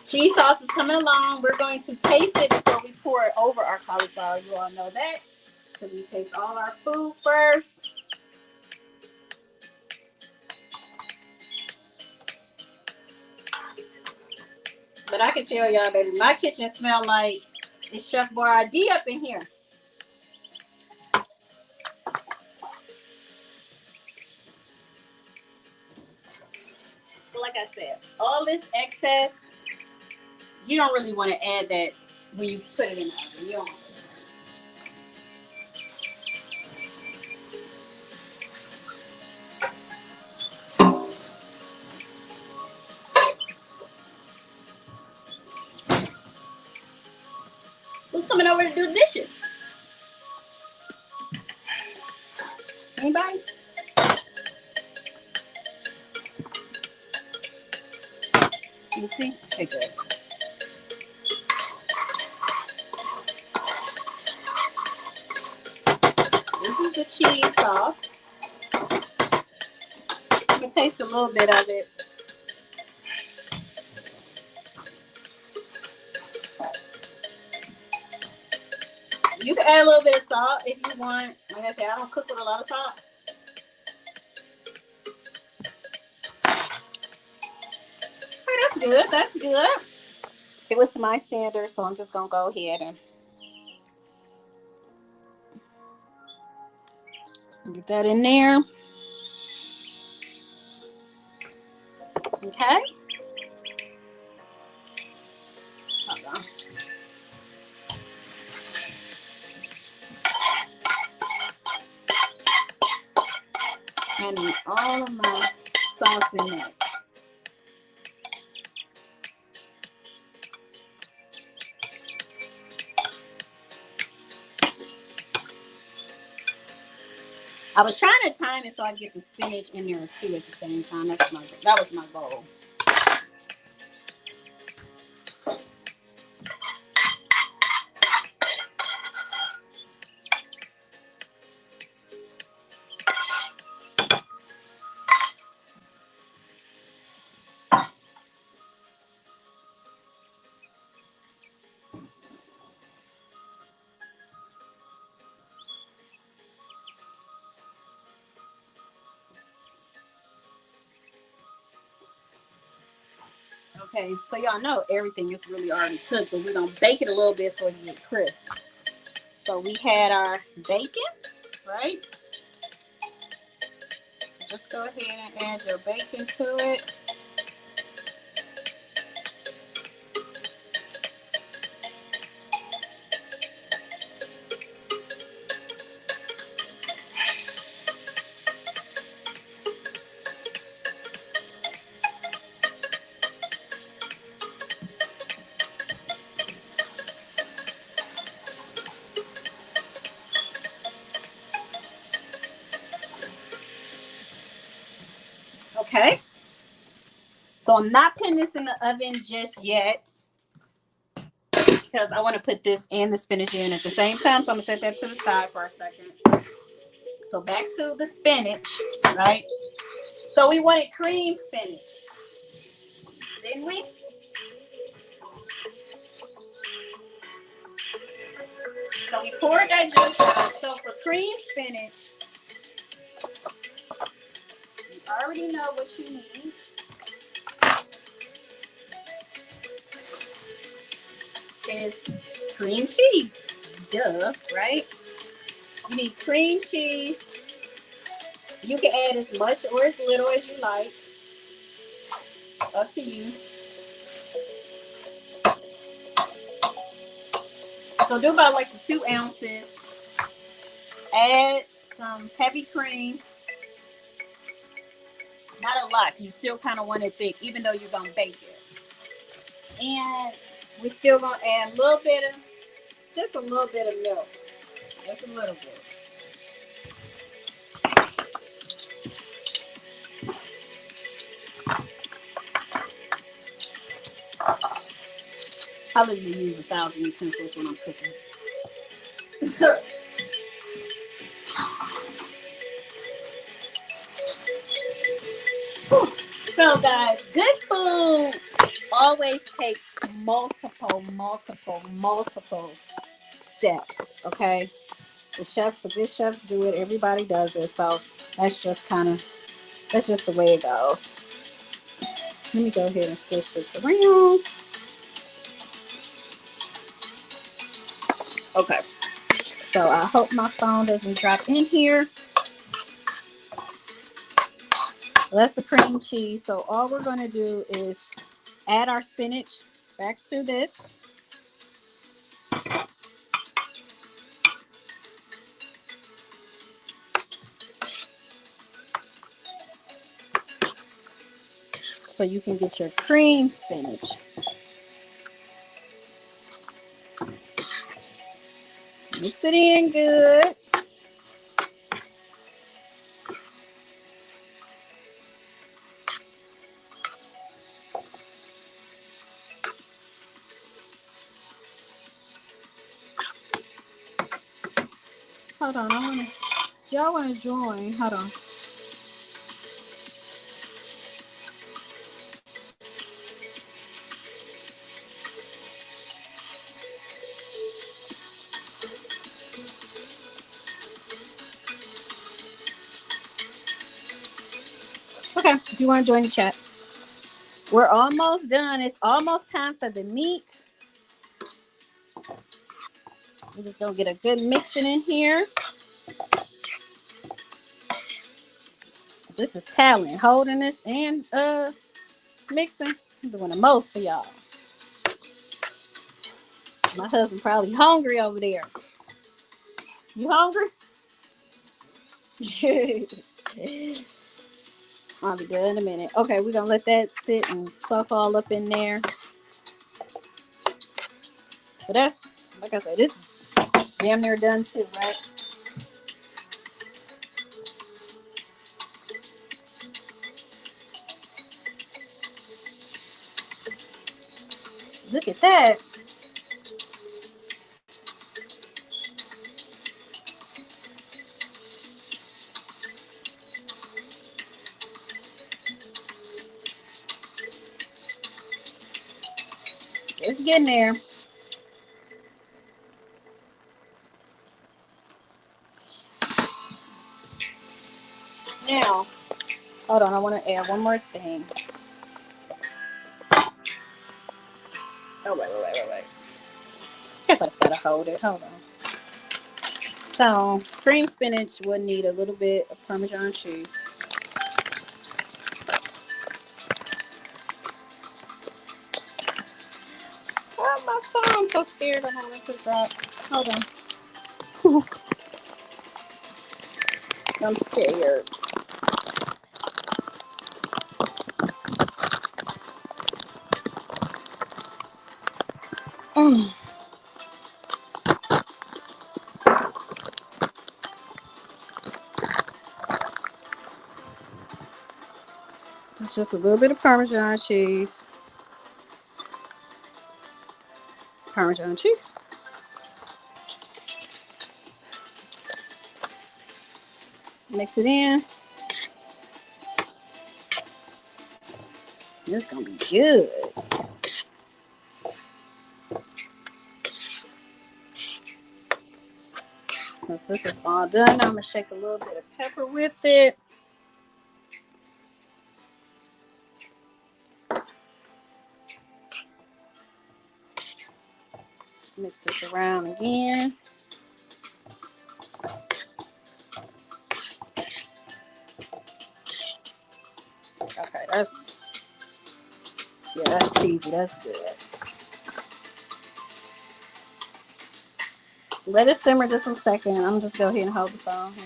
Speaker 2: Cheese sauce is coming along. We're going to taste it before we pour it over our cauliflower. You all know that because we taste all our food first. But I can tell y'all, baby, my kitchen smells like it's Chef Boyardee up in here. So like I said, all this excess, you don't really want to add that when you put it in the oven. You don't. Who's coming over to do the dishes? Anybody? You see? Okay, good. This is the cheese sauce. I'm gonna taste a little bit of it. You can add a little bit of salt if you want. Like I said, I don't cook with a lot of salt. Okay, that's good. That's good. It was to my standard, so I'm just gonna go ahead and get that in there. Okay. Hold on. And all of my sauce in there. I was trying to time it so I get the spinach in there too at the same time. That was my goal. Okay, so y'all know everything is really already cooked, but we're gonna bake it a little bit so it gets crisp. So we had our bacon, right? Just go ahead and add your bacon to it. Okay. So I'm not putting this in the oven just yet because I want to put this and the spinach in at the same time. So I'm going to set that to the side for a second. So back to the spinach, right? So we wanted cream spinach, didn't we? So we poured that juice out. So for cream spinach, you already know what you need. Is cream cheese. Duh, right? You need cream cheese. You can add as much or as little as you like. Up to you. So do about like the 2 ounces. Add some heavy cream. Not a lot. You still kind of want it thick, even though you're gonna bake it. And we're still gonna add just a little bit of milk. Just a little bit. I literally use 1,000 utensils when I'm cooking. So guys, good food always takes multiple steps, okay? The good chefs do it, everybody does it, so that's just the way it goes. Let me go ahead and switch this around. Okay, so I hope my phone doesn't drop in here. That's the cream cheese. So all we're going to do is add our spinach back to this. So you can get your cream spinach. Mix it in good. Hold on, y'all want to join. Hold on. Okay, if you want to join the chat. We're almost done. It's almost time for the meat. We're just going to get a good mixing in here. This is talent, holding this and mixing. I'm doing the most for y'all. My husband probably hungry over there. You hungry? I'll be good in a minute. Okay, we're going to let that sit and suck all up in there. So that's, like I said, this is damn near done too, right? Look at that. It's getting there. Now, hold on. I want to add one more thing. Oh, wait. Guess I just got to hold it. Hold on. So, cream spinach would need a little bit of Parmesan cheese. Oh, my phone. I'm so scared. I'm going to drop. Hold on. I'm scared. Just a little bit of Parmesan cheese. Parmesan cheese. Mix it in. This is gonna be good. Since this is all done, I'm gonna shake a little bit of pepper with it. Mix this around again. Okay, that's cheesy. That's good. Let it simmer just a second. I'm just go ahead and hold the phone here.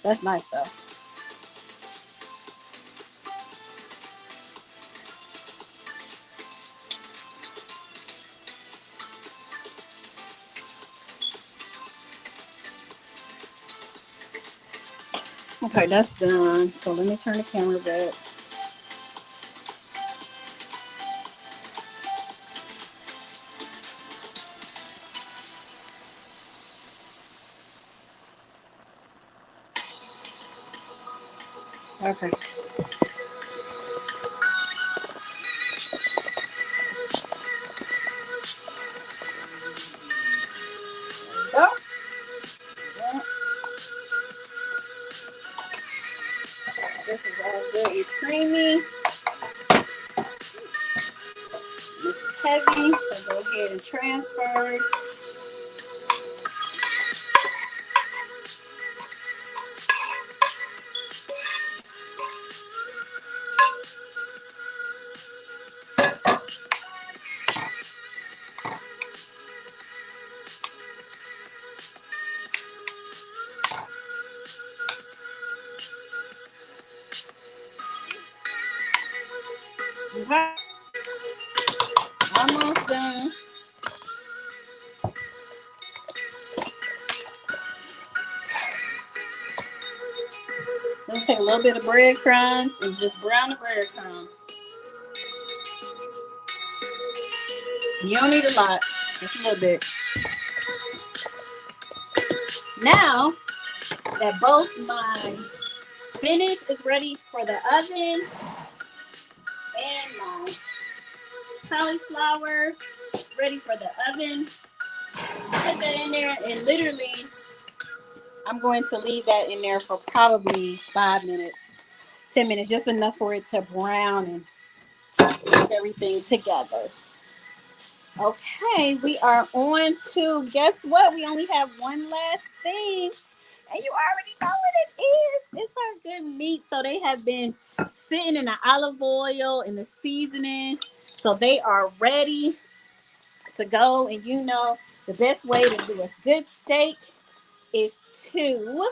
Speaker 2: That's nice though. Okay, that's done. So let me turn the camera back. Okay. Go. This is all good and creamy. This is heavy, so go ahead and transfer. Okay. Almost done. Let's take a little bit of breadcrumbs and just brown the breadcrumbs. You don't need a lot, just a little bit. Now that both my spinach is ready for the oven and my cauliflower is ready for the oven, put that in there, and literally I'm going to leave that in there for probably 5 minutes, 10 minutes, just enough for it to brown and put everything together. Okay, we are on to, guess what? We only have one last thing, and you already know what it is. It's our good meat. So they have been sitting in the olive oil and the seasoning, so they are ready to go. And you know, the best way to do a good steak is to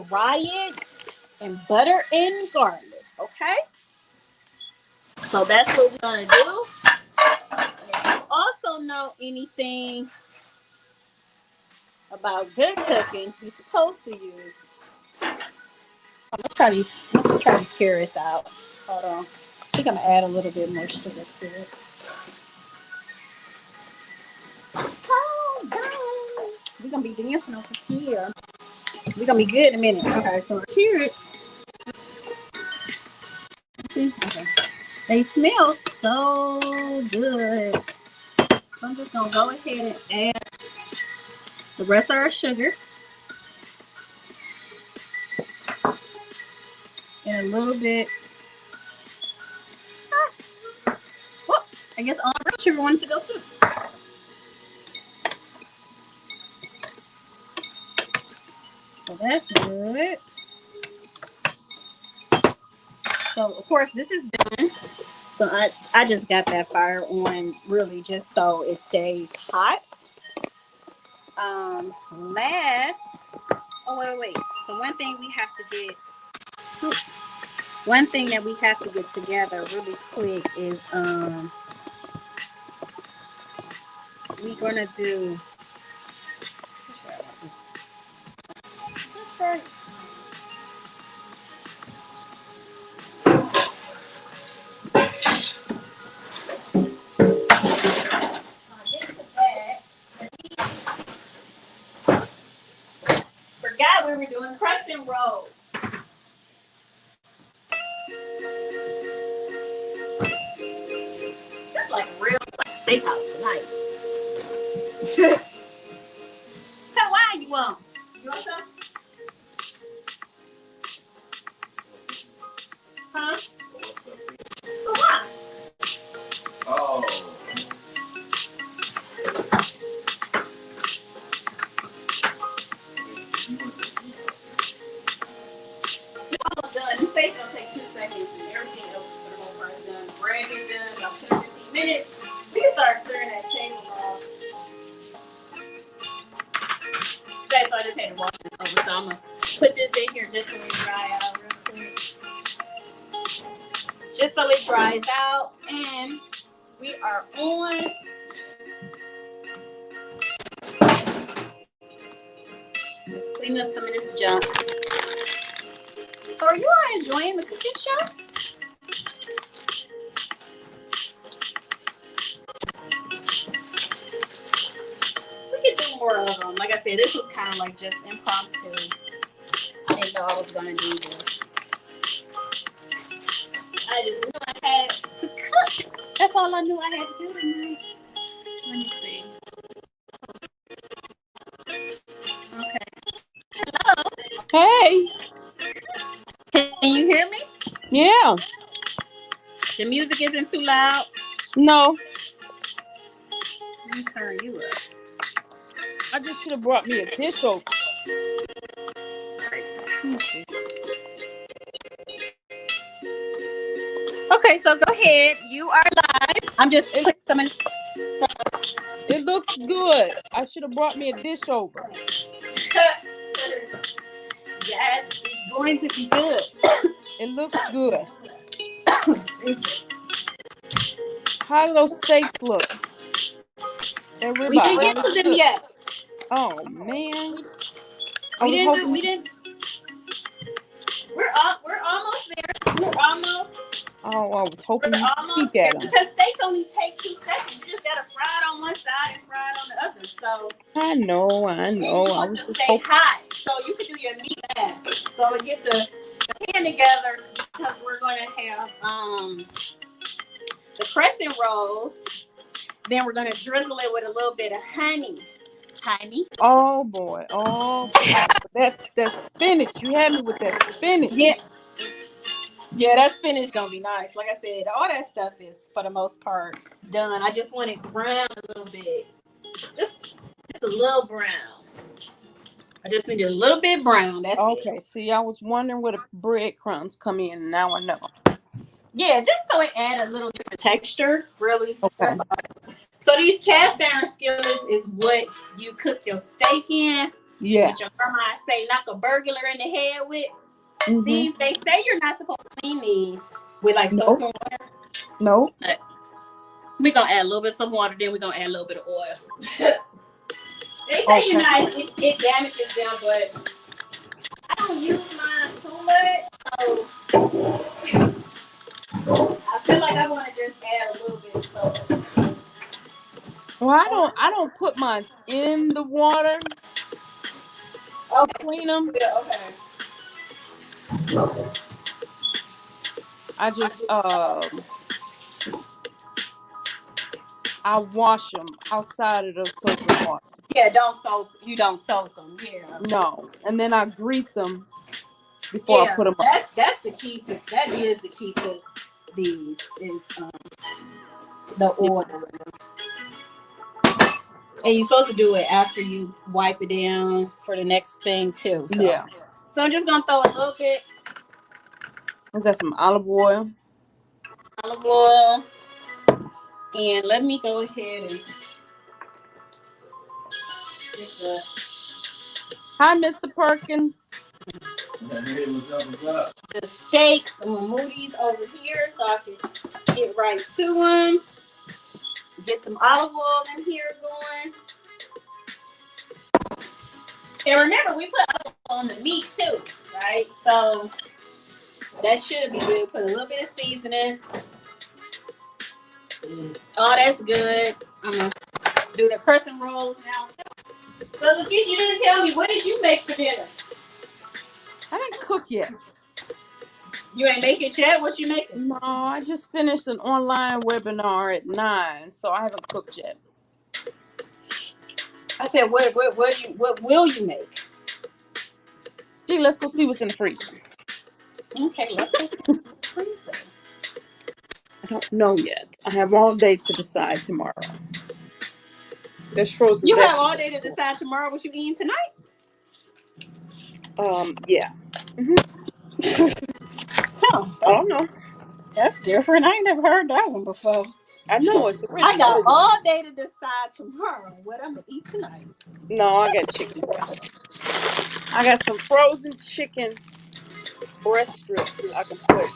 Speaker 2: fry it in butter and garlic. Okay, so that's what we're gonna do. And if you also know anything about good cooking, you're supposed to use. Let's try these carrots out. Hold on. I think I'm gonna add a little bit more sugar to it. Oh, we're gonna be dancing over here. We're gonna be good in a minute. Okay, so carrots. Okay. They smell so good. So I'm just gonna go ahead and add the rest of our sugar and a little bit. Well, I guess all the sugar wants to go too. So that's good. So of course this is done. So I just got that fire on really just so it stays hot. Last. Oh wait. So one thing that we have to get together really quick is we're gonna do doing crust and roll. That's like a real steakhouse tonight. How wide you want? You want some? Huh? So what?
Speaker 4: Oh.
Speaker 2: Almost done. This steak's gonna take 2 seconds and everything else is for the whole part done. Bread is done about 10 15 minutes. We can start clearing that table off. Okay, so I just had to wash this over, so I'm gonna put this in here just so it dry out real quick. Just so it dries out, and we are on. Just clean up some of this junk. So are you all enjoying the cooking show? We could do more of them. Like I said, this was kind of like just impromptu. I didn't know I was gonna do this. I just knew I had to cook. That's all I knew I had to do tonight. Let me see. Okay. Hello.
Speaker 5: Hey.
Speaker 2: Can you hear me?
Speaker 5: Yeah.
Speaker 2: The music isn't too loud.
Speaker 5: No.
Speaker 2: Let me turn you up.
Speaker 5: I just should have brought me a dish over.
Speaker 2: Let me see. Okay, so go ahead. You are live. I'm just putting some in stuff.
Speaker 5: It looks good. I should have brought me a dish over.
Speaker 2: Yes, it's going to be good.
Speaker 5: It looks good. How do those steaks look? They're ribeye.
Speaker 2: We didn't get to them yet.
Speaker 5: Oh man.
Speaker 2: We didn't. We're almost there. We're almost.
Speaker 5: Oh, I was hoping
Speaker 2: We're
Speaker 5: you
Speaker 2: almost
Speaker 5: could peek
Speaker 2: there
Speaker 5: at them.
Speaker 2: because steaks only take 2 seconds. You just gotta fry it on one side and fry it on the other. So
Speaker 5: I know.
Speaker 2: and you
Speaker 5: I
Speaker 2: want
Speaker 5: was
Speaker 2: to
Speaker 5: just
Speaker 2: stay
Speaker 5: hoping.
Speaker 2: hot, so you can do your meat last. So we get the pan together because we're going to have the crescent rolls. Then we're going to drizzle it with a little bit of honey.
Speaker 5: Oh boy. Oh boy. That spinach. You had me with that spinach.
Speaker 2: Yeah, that spinach gonna be nice. Like I said, all that stuff is for the most part done. I just want it brown a little bit, just a little brown. I just need a little bit brown. That's it.
Speaker 5: Okay. See, I was wondering where the breadcrumbs come in, and now I know.
Speaker 2: Yeah, just so it add a little different texture. Really.
Speaker 5: Okay.
Speaker 2: So these cast iron skillets is what you cook your steak in.
Speaker 5: Yes.
Speaker 2: What your grandma say, knock a burglar in the head with.
Speaker 5: Mm-hmm.
Speaker 2: These, they say you're not supposed to clean these with like soap and water.
Speaker 5: No.
Speaker 2: We're gonna add a little bit of soap and water, then we're gonna add a little bit of oil. They say you're not, it damages them, but I don't use mine too much, so I feel like I want to just add a little bit of soap.
Speaker 5: Well, I don't put mine in the water. I'll clean them.
Speaker 2: Yeah, okay.
Speaker 5: I just I wash them outside of the soap and water.
Speaker 2: Yeah, you don't soak them. Yeah.
Speaker 5: No, and then I grease them before I put them up.
Speaker 2: That is the key to these is the oil. And you're supposed to do it after you wipe it down for the next thing too. So.
Speaker 5: Yeah.
Speaker 2: So I'm just gonna throw a little bit.
Speaker 5: Is that some olive oil?
Speaker 2: Olive oil. And let me go ahead and get
Speaker 5: Hi, Mr. Perkins.
Speaker 2: the steaks. I'm gonna move these over here so I can get right to them. Get some olive oil in here going. And remember, we put olive oil on the meat too, right? So that should be good. Put a little bit of seasoning. Oh, that's good. I'm gonna do the crescent rolls now. So, Lakeisha, you didn't tell me, what did you make for dinner?
Speaker 5: cook yet.
Speaker 2: You ain't make it yet? What you making?
Speaker 5: No, I just finished an online webinar at 9, so I haven't cooked yet.
Speaker 2: I said, what will you make?
Speaker 5: Gee, let's go see what's in the freezer.
Speaker 2: Okay, let's go see the freezer.
Speaker 5: I don't know yet. I have all day to decide tomorrow. There's frozen
Speaker 2: You have
Speaker 5: vegetables.
Speaker 2: all day to decide tomorrow what you eating tonight?
Speaker 5: Yeah.
Speaker 2: Oh,
Speaker 5: I don't know.
Speaker 2: that's different. I ain't never heard that one before.
Speaker 5: I know it's a rich
Speaker 2: I got
Speaker 5: food.
Speaker 2: all day to decide tomorrow what I'm gonna eat tonight.
Speaker 5: No, I got chicken breast. I got some frozen chicken breast strips I can put.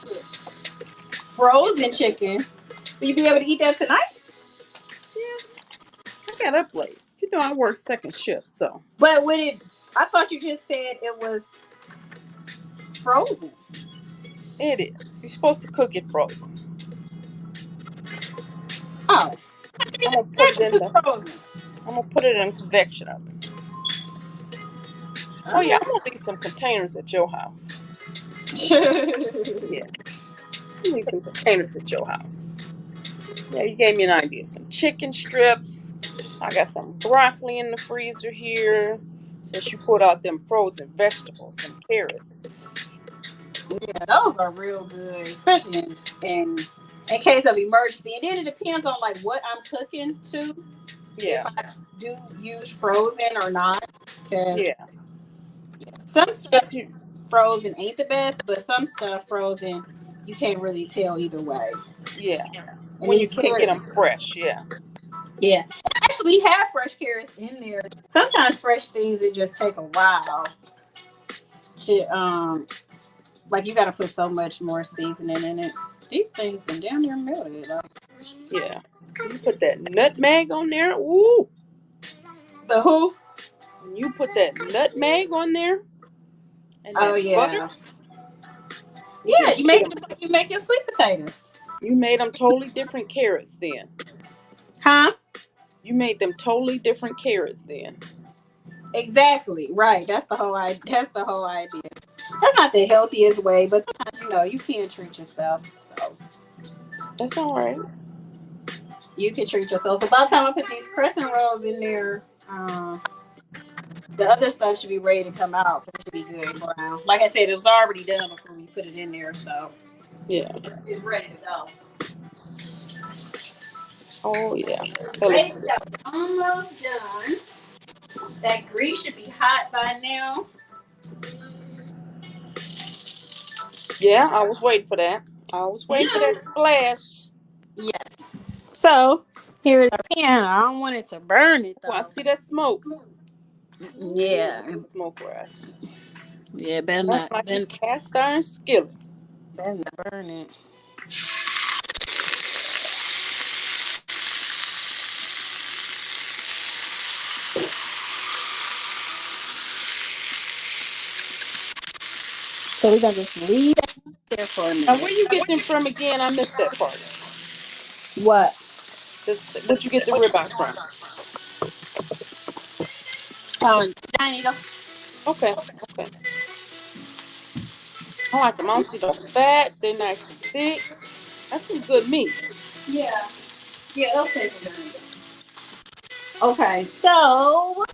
Speaker 2: Frozen chicken. Will you be able to eat that tonight?
Speaker 5: I got up late. You know I work second shift, so.
Speaker 2: But would it? I thought you just said it was frozen.
Speaker 5: It is. You're supposed to cook it frozen.
Speaker 2: Oh,
Speaker 5: I'm gonna put it in the.
Speaker 2: frozen.
Speaker 5: I'm gonna put it in convection oven. Oh yeah, I'm gonna need some containers at your house. Yeah, I need some containers at your house. Yeah, you gave me an idea. Some chicken strips. I got some broccoli in the freezer here. Since you put out them frozen vegetables, them carrots.
Speaker 2: Yeah, those are real good, especially in case of emergency. And then it depends on like what I'm cooking too.
Speaker 5: Yeah.
Speaker 2: If I do use frozen or not. Because
Speaker 5: Yeah.
Speaker 2: some stuff
Speaker 5: Since you,
Speaker 2: frozen ain't the best, but some stuff frozen you can't really tell either way.
Speaker 5: yeah.
Speaker 2: And
Speaker 5: When you
Speaker 2: these
Speaker 5: can't get
Speaker 2: carrots,
Speaker 5: them fresh, yeah.
Speaker 2: yeah, I actually have fresh carrots in there. Sometimes fresh things it just take a while to like you got to put so much more seasoning in it. These things are damn near melted.
Speaker 5: Yeah. You put that nutmeg on there. Ooh.
Speaker 2: The who?
Speaker 5: When you put that nutmeg on there and
Speaker 2: Oh
Speaker 5: that butter,
Speaker 2: yeah, yeah.
Speaker 5: just made them,
Speaker 2: You make your sweet potatoes,
Speaker 5: you made them totally different carrots then.
Speaker 2: huh?
Speaker 5: You made them totally different carrots then.
Speaker 2: Exactly right. That's the whole idea. That's the whole idea. That's not the healthiest way, but sometimes you can treat yourself. So
Speaker 5: That's all right.
Speaker 2: you can treat yourself. So by the time I put these crescent rolls in there, the other stuff should be ready to come out. It should be good brown. Like I said, it was already done before we put it in there, so
Speaker 5: Yeah.
Speaker 2: it's ready to go.
Speaker 5: Oh yeah. That
Speaker 2: Ready
Speaker 5: looks
Speaker 2: to
Speaker 5: good.
Speaker 2: go. Almost done. That grease should be hot by now.
Speaker 5: Yeah, I was waiting for that. I was waiting for that splash.
Speaker 2: Yes. So here's our pan. I don't want it to burn it
Speaker 5: Oh, I
Speaker 2: though.
Speaker 5: see that smoke.
Speaker 2: Yeah.
Speaker 5: Ooh, smoke rise.
Speaker 2: Yeah, better
Speaker 5: Burn
Speaker 2: not
Speaker 5: like a cast iron skillet.
Speaker 2: burn it. So we're gonna just leave it there for a
Speaker 5: Now, where
Speaker 2: minute.
Speaker 5: you get them from again? I missed that part.
Speaker 2: What?
Speaker 5: Where'd you get the ribeye from?
Speaker 2: Giant Eagle.
Speaker 5: Okay, okay. I like them. I don't see no fat. They're nice and thick. That's some good meat.
Speaker 2: Yeah. Yeah, okay. Okay, so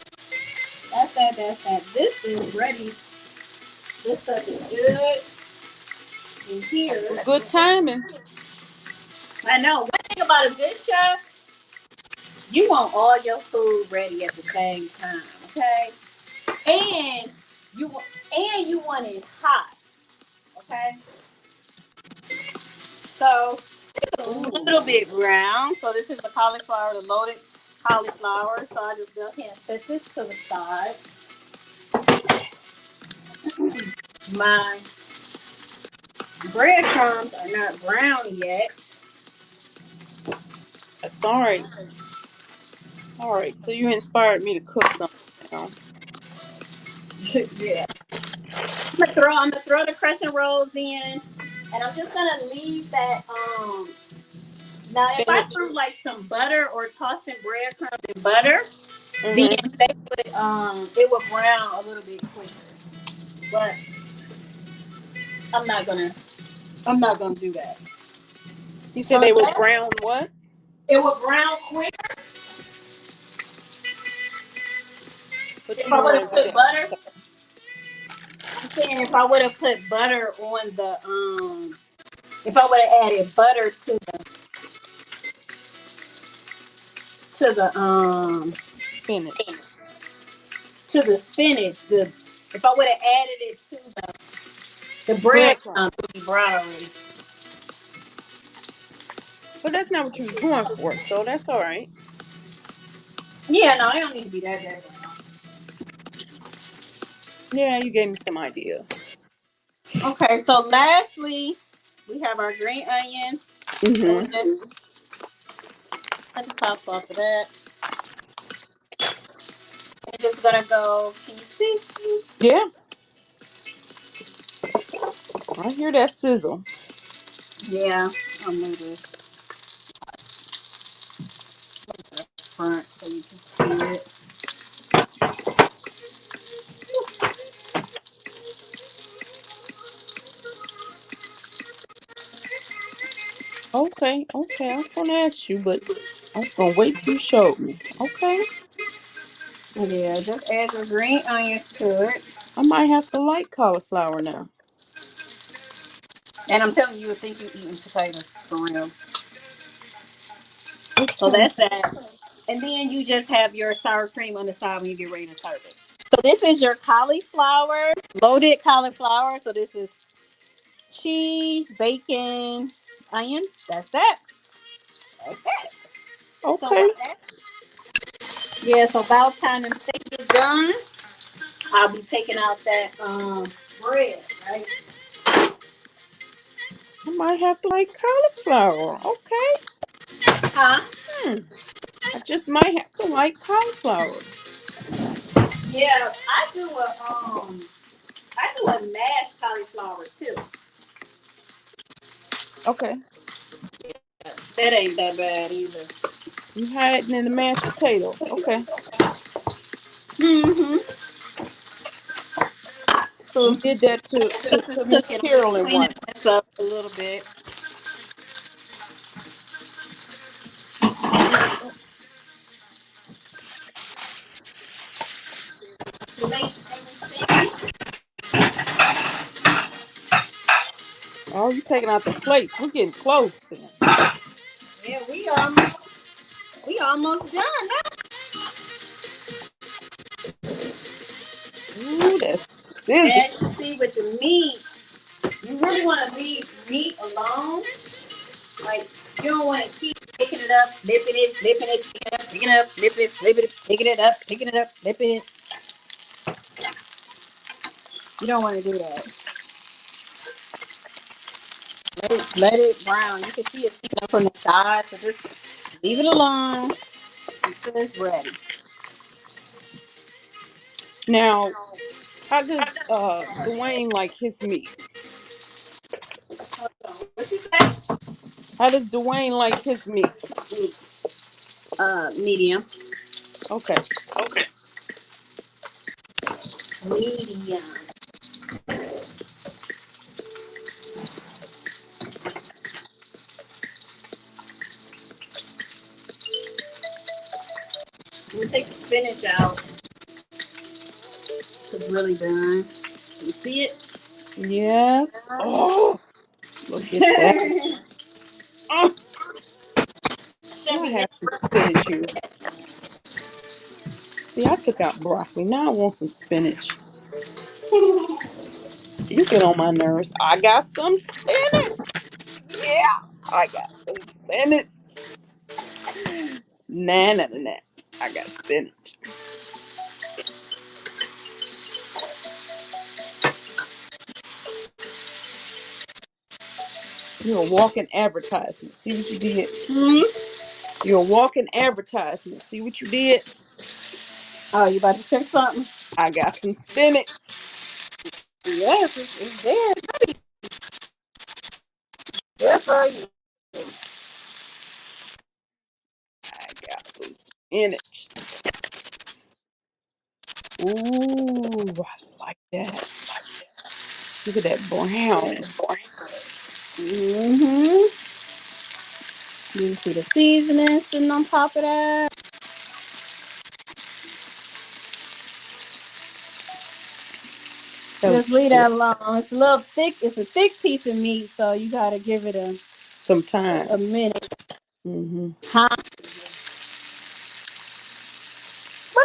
Speaker 2: that's that. This is ready. This stuff is good in here.
Speaker 5: That's some good timing.
Speaker 2: I know. One thing about a good chef, you want all your food ready at the same time, okay? And you want it hot, okay? So it's a little bit brown. So this is the cauliflower, the loaded cauliflower. So I just go ahead and set this to the side. My breadcrumbs are not brown yet.
Speaker 5: That's all right. All right. So you inspired me to cook something now.
Speaker 2: Yeah. I'm gonna throw the crescent rolls in, and I'm just gonna leave that. Now if I
Speaker 5: Spinach.
Speaker 2: threw like some butter or tossed in breadcrumbs and butter, then
Speaker 5: Mm-hmm.
Speaker 2: they would it would brown a little bit quicker. But I'm not gonna. I'm not gonna do that.
Speaker 5: You
Speaker 2: So
Speaker 5: said they were
Speaker 2: that
Speaker 5: brown what?
Speaker 2: it will brown quick.
Speaker 5: But
Speaker 2: If
Speaker 5: you
Speaker 2: I would
Speaker 5: want
Speaker 2: have
Speaker 5: to do
Speaker 2: put
Speaker 5: that.
Speaker 2: butter, I'm saying if I would have put butter on the if I would have added butter to the
Speaker 5: Spinach.
Speaker 2: to the spinach, the if I would have added it to the
Speaker 5: Breadcrumb.
Speaker 2: breadcrumbs, it would be brown already.
Speaker 5: But that's not what you was going for, so that's all right.
Speaker 2: Yeah, no, I don't need to be that bad.
Speaker 5: Yeah, you gave me some ideas.
Speaker 2: Okay, so lastly, we have our green onions. So we
Speaker 5: Mm-hmm.
Speaker 2: just cut the tops off of that. We're just gonna go. Can you see?
Speaker 5: Yeah, I hear that sizzle.
Speaker 2: Yeah, I'll move this front so you can see it.
Speaker 5: Okay, okay. I was gonna ask you, but I was gonna wait till you showed me. Okay.
Speaker 2: Yeah, just add your green onions to it.
Speaker 5: I might have to like cauliflower now.
Speaker 2: And I'm telling you, you would think you're eating potatoes for real.
Speaker 5: Which
Speaker 2: So
Speaker 5: kind of
Speaker 2: that's that. And then you just have your sour cream on the side when you get ready to serve it. So this is your cauliflower, loaded cauliflower. So this is cheese, bacon, onions. That's that. That's that. So
Speaker 5: okay.
Speaker 2: what that? Yeah, so about time them steaks get done, I'll be taking out that bread, right?
Speaker 5: I might have to like cauliflower. Okay.
Speaker 2: Huh?
Speaker 5: Hmm. I just might have to like cauliflower.
Speaker 2: Yeah, I do a mashed cauliflower too.
Speaker 5: Okay.
Speaker 2: That ain't that bad either.
Speaker 5: You hiding in the mashed potatoes. Okay.
Speaker 2: Mm-hmm.
Speaker 5: We
Speaker 2: So
Speaker 5: did that
Speaker 2: just
Speaker 5: to
Speaker 2: cook
Speaker 5: Miss
Speaker 2: it. I'm just
Speaker 5: Carolyn
Speaker 2: cleaning
Speaker 5: once.
Speaker 2: this up a little bit. To make everything.
Speaker 5: Oh, you taking out the plates. We're getting close then.
Speaker 2: Yeah, we almost done now.
Speaker 5: Ooh, that's sizzle.
Speaker 2: As you see with the meat, you really want to leave meat alone. Like you don't want to keep picking it up, flipping it, picking it up, flip it, picking it up, picking it up, flipping it. You don't want to do that. Let it brown. You can see it sticking up from the side, so just leave it alone until it's ready.
Speaker 5: Now, how does Dwayne like his meat?
Speaker 2: Hold on. What you say?
Speaker 5: How does Dwayne like his meat?
Speaker 2: Medium.
Speaker 5: Okay.
Speaker 2: Medium. I'm gonna take the spinach out. It's really done. You see it?
Speaker 5: Yes. Oh, look at that. Oh, can I
Speaker 2: Chevy
Speaker 5: have some spinach here? See, I took out broccoli. Now I want some spinach. You get on my nerves. I got some spinach. Yeah, I got some spinach. Nah, nah, nah, nah. I got spinach. You're a walking advertisement. See what you did?
Speaker 2: Hmm?
Speaker 5: You're a walking advertisement. See what you did?
Speaker 2: Oh, you about to cook something?
Speaker 5: I got some spinach.
Speaker 2: Yes, it's there. That's right.
Speaker 5: I got some spinach. Ooh, I like that. Look at that brown.
Speaker 2: Mm-hmm. You see the seasoning sitting on top of that. Just leave
Speaker 5: Okay.
Speaker 2: that alone. It's a little thick. It's a thick piece of meat, so you gotta give it
Speaker 5: Some
Speaker 2: a
Speaker 5: time.
Speaker 2: minute.
Speaker 5: Mm-hmm.
Speaker 2: Huh? But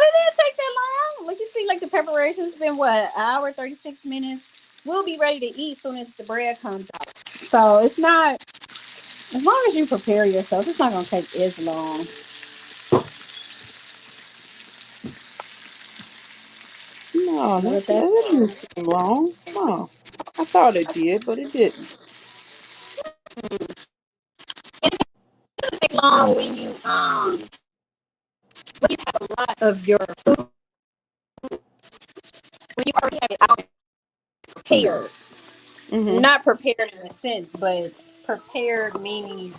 Speaker 2: it didn't take that long. Like you see, like the preparation's been what, an hour, 36 minutes. We'll be ready to eat soon as the bread comes out. So it's not, as long as you prepare yourself, it's not gonna take as long.
Speaker 5: No,
Speaker 2: But
Speaker 5: that
Speaker 2: that's
Speaker 5: didn't seem long. No. I thought it did, but it didn't.
Speaker 2: take long when you have a lot of your food, when you already have it out prepared.
Speaker 5: Mm-hmm.
Speaker 2: Not prepared in a sense, but prepared meaning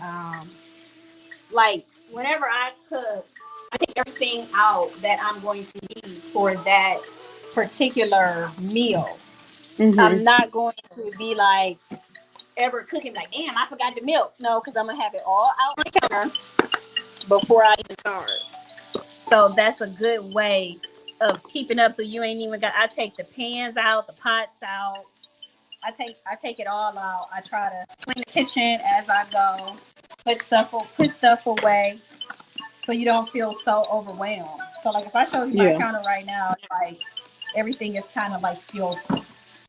Speaker 2: like whenever I cook, I take everything out that I'm going to need for that particular meal.
Speaker 5: Mm-hmm.
Speaker 2: I'm not going to be like ever cooking like, damn, I forgot the milk. No, because I'm gonna have it all out on the counter before I even start. So that's a good way of keeping up. So you ain't even got. I take the pans out, the pots out. I take it all out. I try to clean the kitchen as I go. Put stuff away so you don't feel so overwhelmed. So like if I show you my
Speaker 5: Yeah.
Speaker 2: counter right now, it's like everything is kind of like still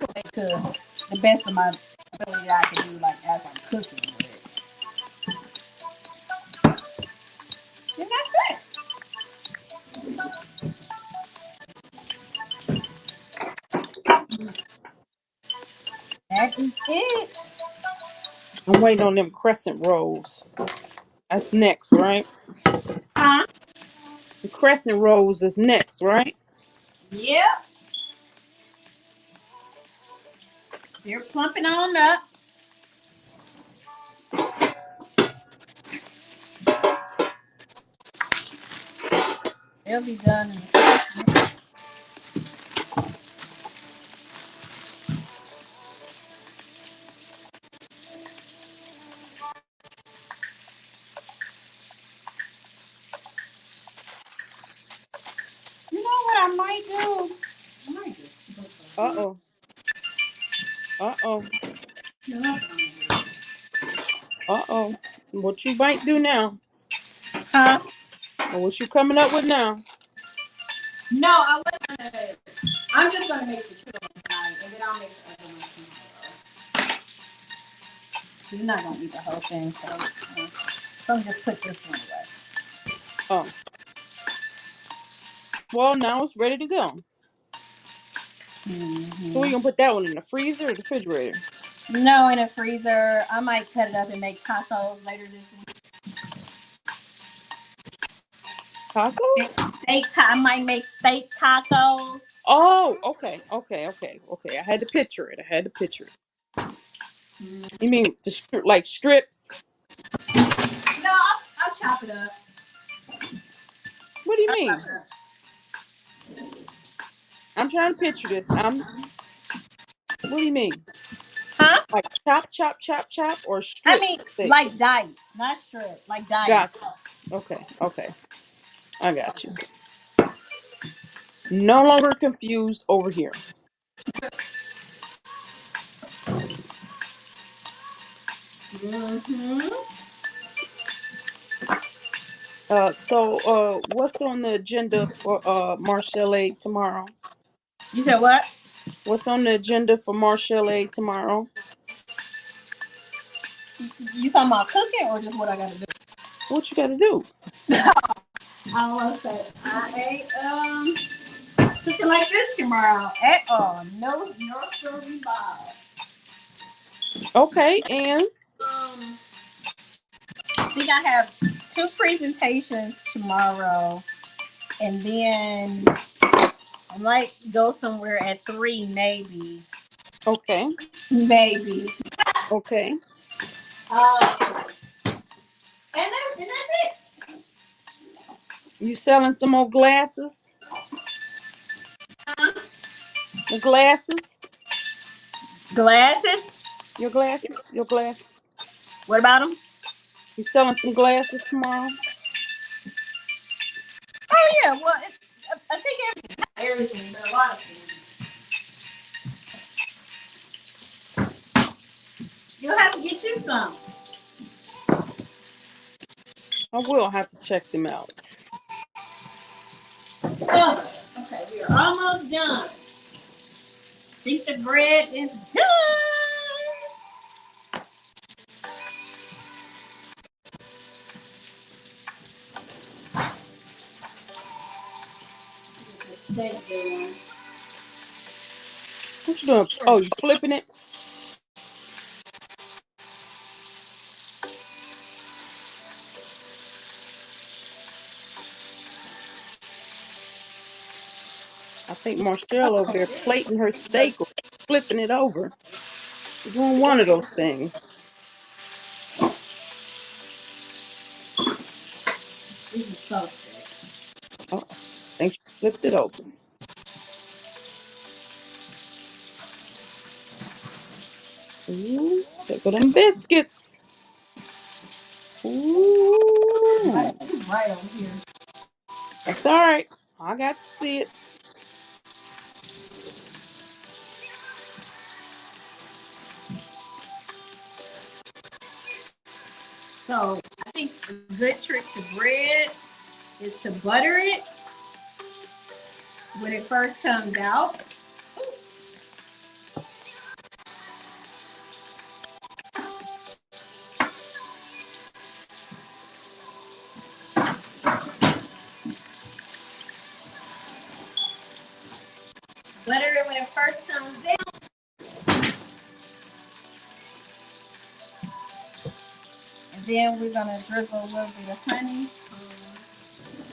Speaker 2: put to the best of my ability that I can do like as I'm cooking with it. And that's it. That is it.
Speaker 5: I'm waiting on them crescent rolls. That's next, right?
Speaker 2: Huh?
Speaker 5: The crescent rolls is next, right?
Speaker 2: Yep. They're plumping on up. They'll be done in a second. You know what I might do? I might just
Speaker 5: Uh-oh. Uh-oh.
Speaker 2: no,
Speaker 5: Uh-oh. What you might do now?
Speaker 2: huh?
Speaker 5: Or what you coming up with now?
Speaker 2: No, I wasn't gonna. I'm just gonna make the two of them tonight, and then I'll make the other ones tomorrow. He's not gonna eat the whole thing, so I'm just put this one away.
Speaker 5: Oh. Well, now it's ready to go. So we
Speaker 2: Mm-hmm.
Speaker 5: gonna put that one in the freezer or the refrigerator?
Speaker 2: No, in a freezer. I might cut it up and make tacos later this week.
Speaker 5: Tacos?
Speaker 2: I might make steak tacos.
Speaker 5: Oh, okay, okay, okay, okay. I had to picture it. I had to picture it. You mean the like strips?
Speaker 2: No, I'll chop it up.
Speaker 5: What do you
Speaker 2: I'll chop
Speaker 5: mean?
Speaker 2: it up.
Speaker 5: I'm trying to picture this. What do you mean?
Speaker 2: Huh?
Speaker 5: Like chop, chop, chop, chop, or
Speaker 2: I
Speaker 5: strip
Speaker 2: mean, like
Speaker 5: steaks?
Speaker 2: dice, not strip, like dice.
Speaker 5: Gotcha. Okay, okay. I got you. No longer confused over here.
Speaker 2: Mm-hmm.
Speaker 5: What's on the agenda for Marchelé tomorrow?
Speaker 2: You said what?
Speaker 5: What's on the agenda for Marchelé tomorrow?
Speaker 2: You talking about cooking or just what I gotta do?
Speaker 5: What you got to do?
Speaker 2: I want to say I ain't cooking like this tomorrow at all. No, no serving Bob.
Speaker 5: Okay, and
Speaker 2: I think I have two presentations tomorrow, and then I might go somewhere at 3, maybe,
Speaker 5: okay,
Speaker 2: maybe.
Speaker 5: okay.
Speaker 2: Um, and that's it.
Speaker 5: You selling some more glasses? The glasses?
Speaker 2: Glasses?
Speaker 5: Your glasses? Your glasses?
Speaker 2: What about them?
Speaker 5: You selling some glasses tomorrow?
Speaker 2: Oh yeah, well, I think everything, not everything, but a lot of things. You'll have to get you some.
Speaker 5: I will have to check them out.
Speaker 2: Oh, okay, we are almost done. I think the bread is done. Steak there.
Speaker 5: What you doing? Oh, you flipping it? I think Marchelé over there plating her steak or flipping it over. She's doing one of those things.
Speaker 2: This is so thick.
Speaker 5: Oh, I think she flipped it over. Ooh, there go them biscuits. Ooh.
Speaker 2: It's right over here.
Speaker 5: That's all right. I got to see it.
Speaker 2: So I think a good trick to bread is to butter it when it first comes out. Butter it when it first comes out. And then we're going to drizzle a little bit of honey.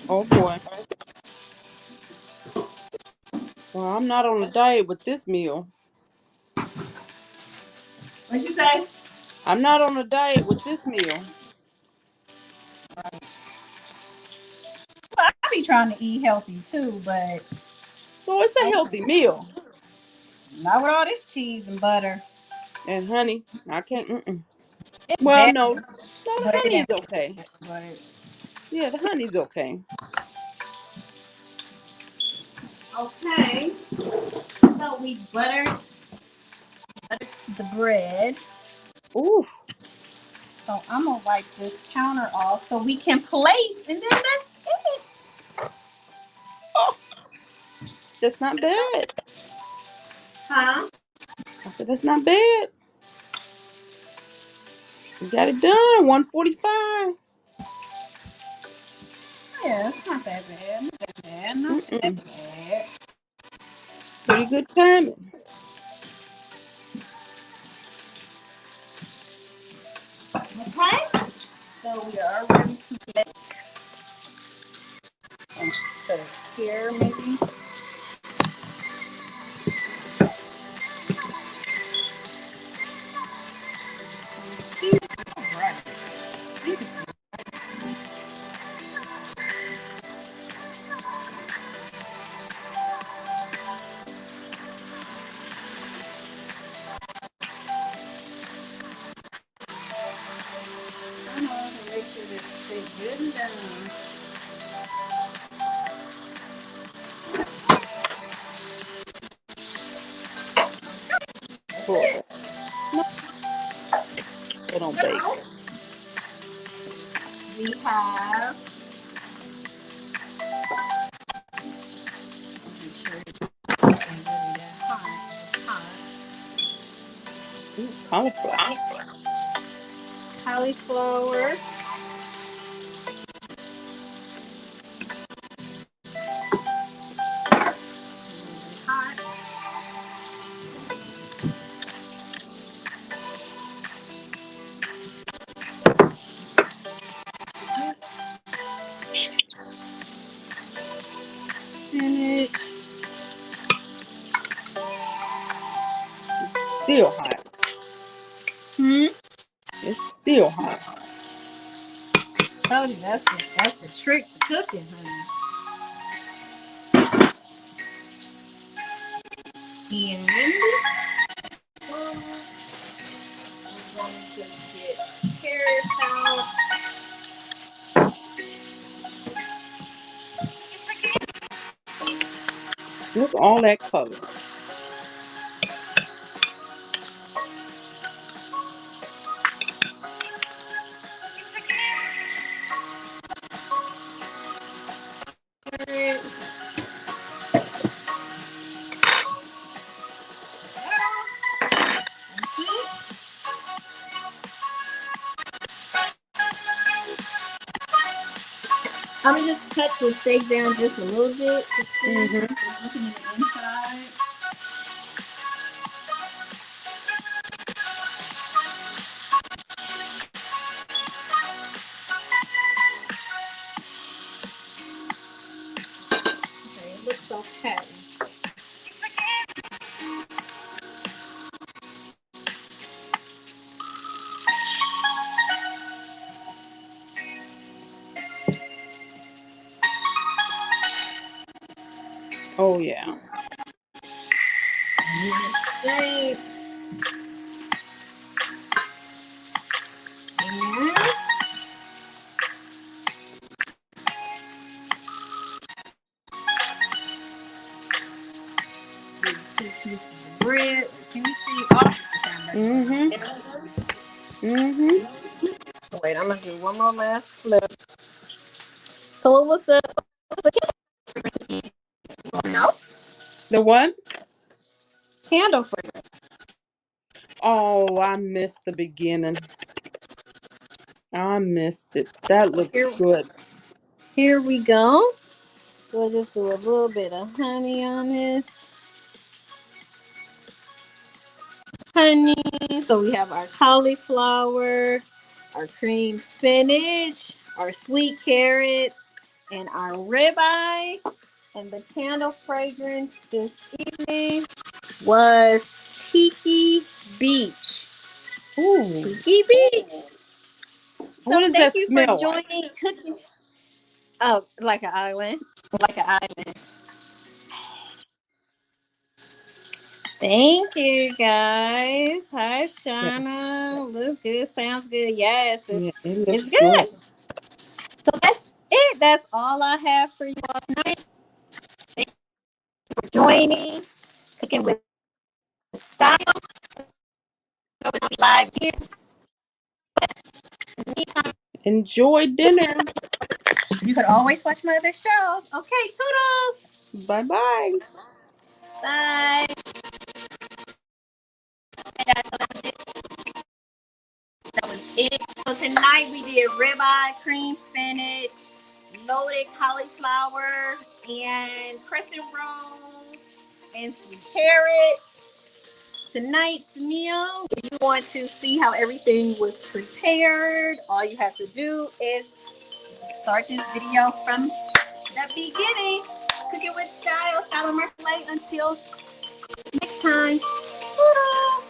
Speaker 5: Oh boy. Well, I'm not on a diet with this meal.
Speaker 2: What'd you say?
Speaker 5: I'm not on a diet with this meal.
Speaker 2: Well, I be trying to eat healthy too, but
Speaker 5: So it's a healthy meal.
Speaker 2: not with all this cheese and butter.
Speaker 5: And honey, I can't.
Speaker 2: It's
Speaker 5: Well,
Speaker 2: better,
Speaker 5: no, the
Speaker 2: but it
Speaker 5: honey is
Speaker 2: ain't.
Speaker 5: okay.
Speaker 2: But
Speaker 5: Yeah, the honey's okay.
Speaker 2: okay, so we buttered the bread.
Speaker 5: Ooh,
Speaker 2: So I'm gonna wipe this counter off so we can plate, and then that's it.
Speaker 5: oh, that's not bad.
Speaker 2: Huh?
Speaker 5: I said that's not bad. You got it done. 1:45.
Speaker 2: Yeah, it's not that bad. Not that bad. Not that bad.
Speaker 5: Pretty good timing.
Speaker 2: Okay. So we are ready to plate. And just put it here, maybe. See. All right. Come on, make sure this is good and done.
Speaker 5: Boy, no, they don't bake.
Speaker 2: So we have.
Speaker 5: Ooh, cauliflower.
Speaker 2: Cauliflower. Hot.
Speaker 5: Spinach. It's still hot. It's still hot.
Speaker 2: Told you that's the trick to cooking, honey. And
Speaker 5: Look at all that color.
Speaker 2: I'm gonna just cut the steak down just a little bit to see.
Speaker 5: Mm-hmm.
Speaker 2: Looking at the inside. Okay, it looks okay.
Speaker 5: Oh yeah.
Speaker 2: Steak. And two pieces of bread. Can you see? Oh,
Speaker 5: Mm-hmm. Mm-hmm.
Speaker 2: wait, I'm gonna do one more last flip. So what was the no
Speaker 5: The what?
Speaker 2: candle for?
Speaker 5: Oh, I missed the beginning. I missed it. That looks good.
Speaker 2: Here we go. We'll just do a little bit of honey on this. Honey. So we have our cauliflower, our cream spinach, our sweet carrots, and our ribeye. And the candle fragrance this evening was Tiki Beach.
Speaker 5: Ooh.
Speaker 2: Tiki Beach.
Speaker 5: What
Speaker 2: So
Speaker 5: does
Speaker 2: thank
Speaker 5: that
Speaker 2: you for
Speaker 5: smell like?
Speaker 2: joining Cooking. Oh, like an island. Like an island. Thank you guys. Hi,
Speaker 5: Yeah.
Speaker 2: Shauna. Looks good. Sounds good. Yes,
Speaker 5: Yeah, it
Speaker 2: it's
Speaker 5: looks
Speaker 2: good.
Speaker 5: good.
Speaker 2: So that's it. That's all I have for you all tonight. Thank you for joining Cooking with Style. We'll be live here. Anytime.
Speaker 5: Enjoy dinner.
Speaker 2: You could always watch my other shows. Okay, toodles.
Speaker 5: Bye-bye.
Speaker 2: Bye. Hey guys, so that was it. That was it. So tonight we did ribeye, cream spinach, loaded cauliflower, and crescent rolls, and some carrots. Tonight's meal, if you want to see how everything was prepared, all you have to do is start this video from the beginning. Cook it with style, Style of Marchelé. Until next time, toodles.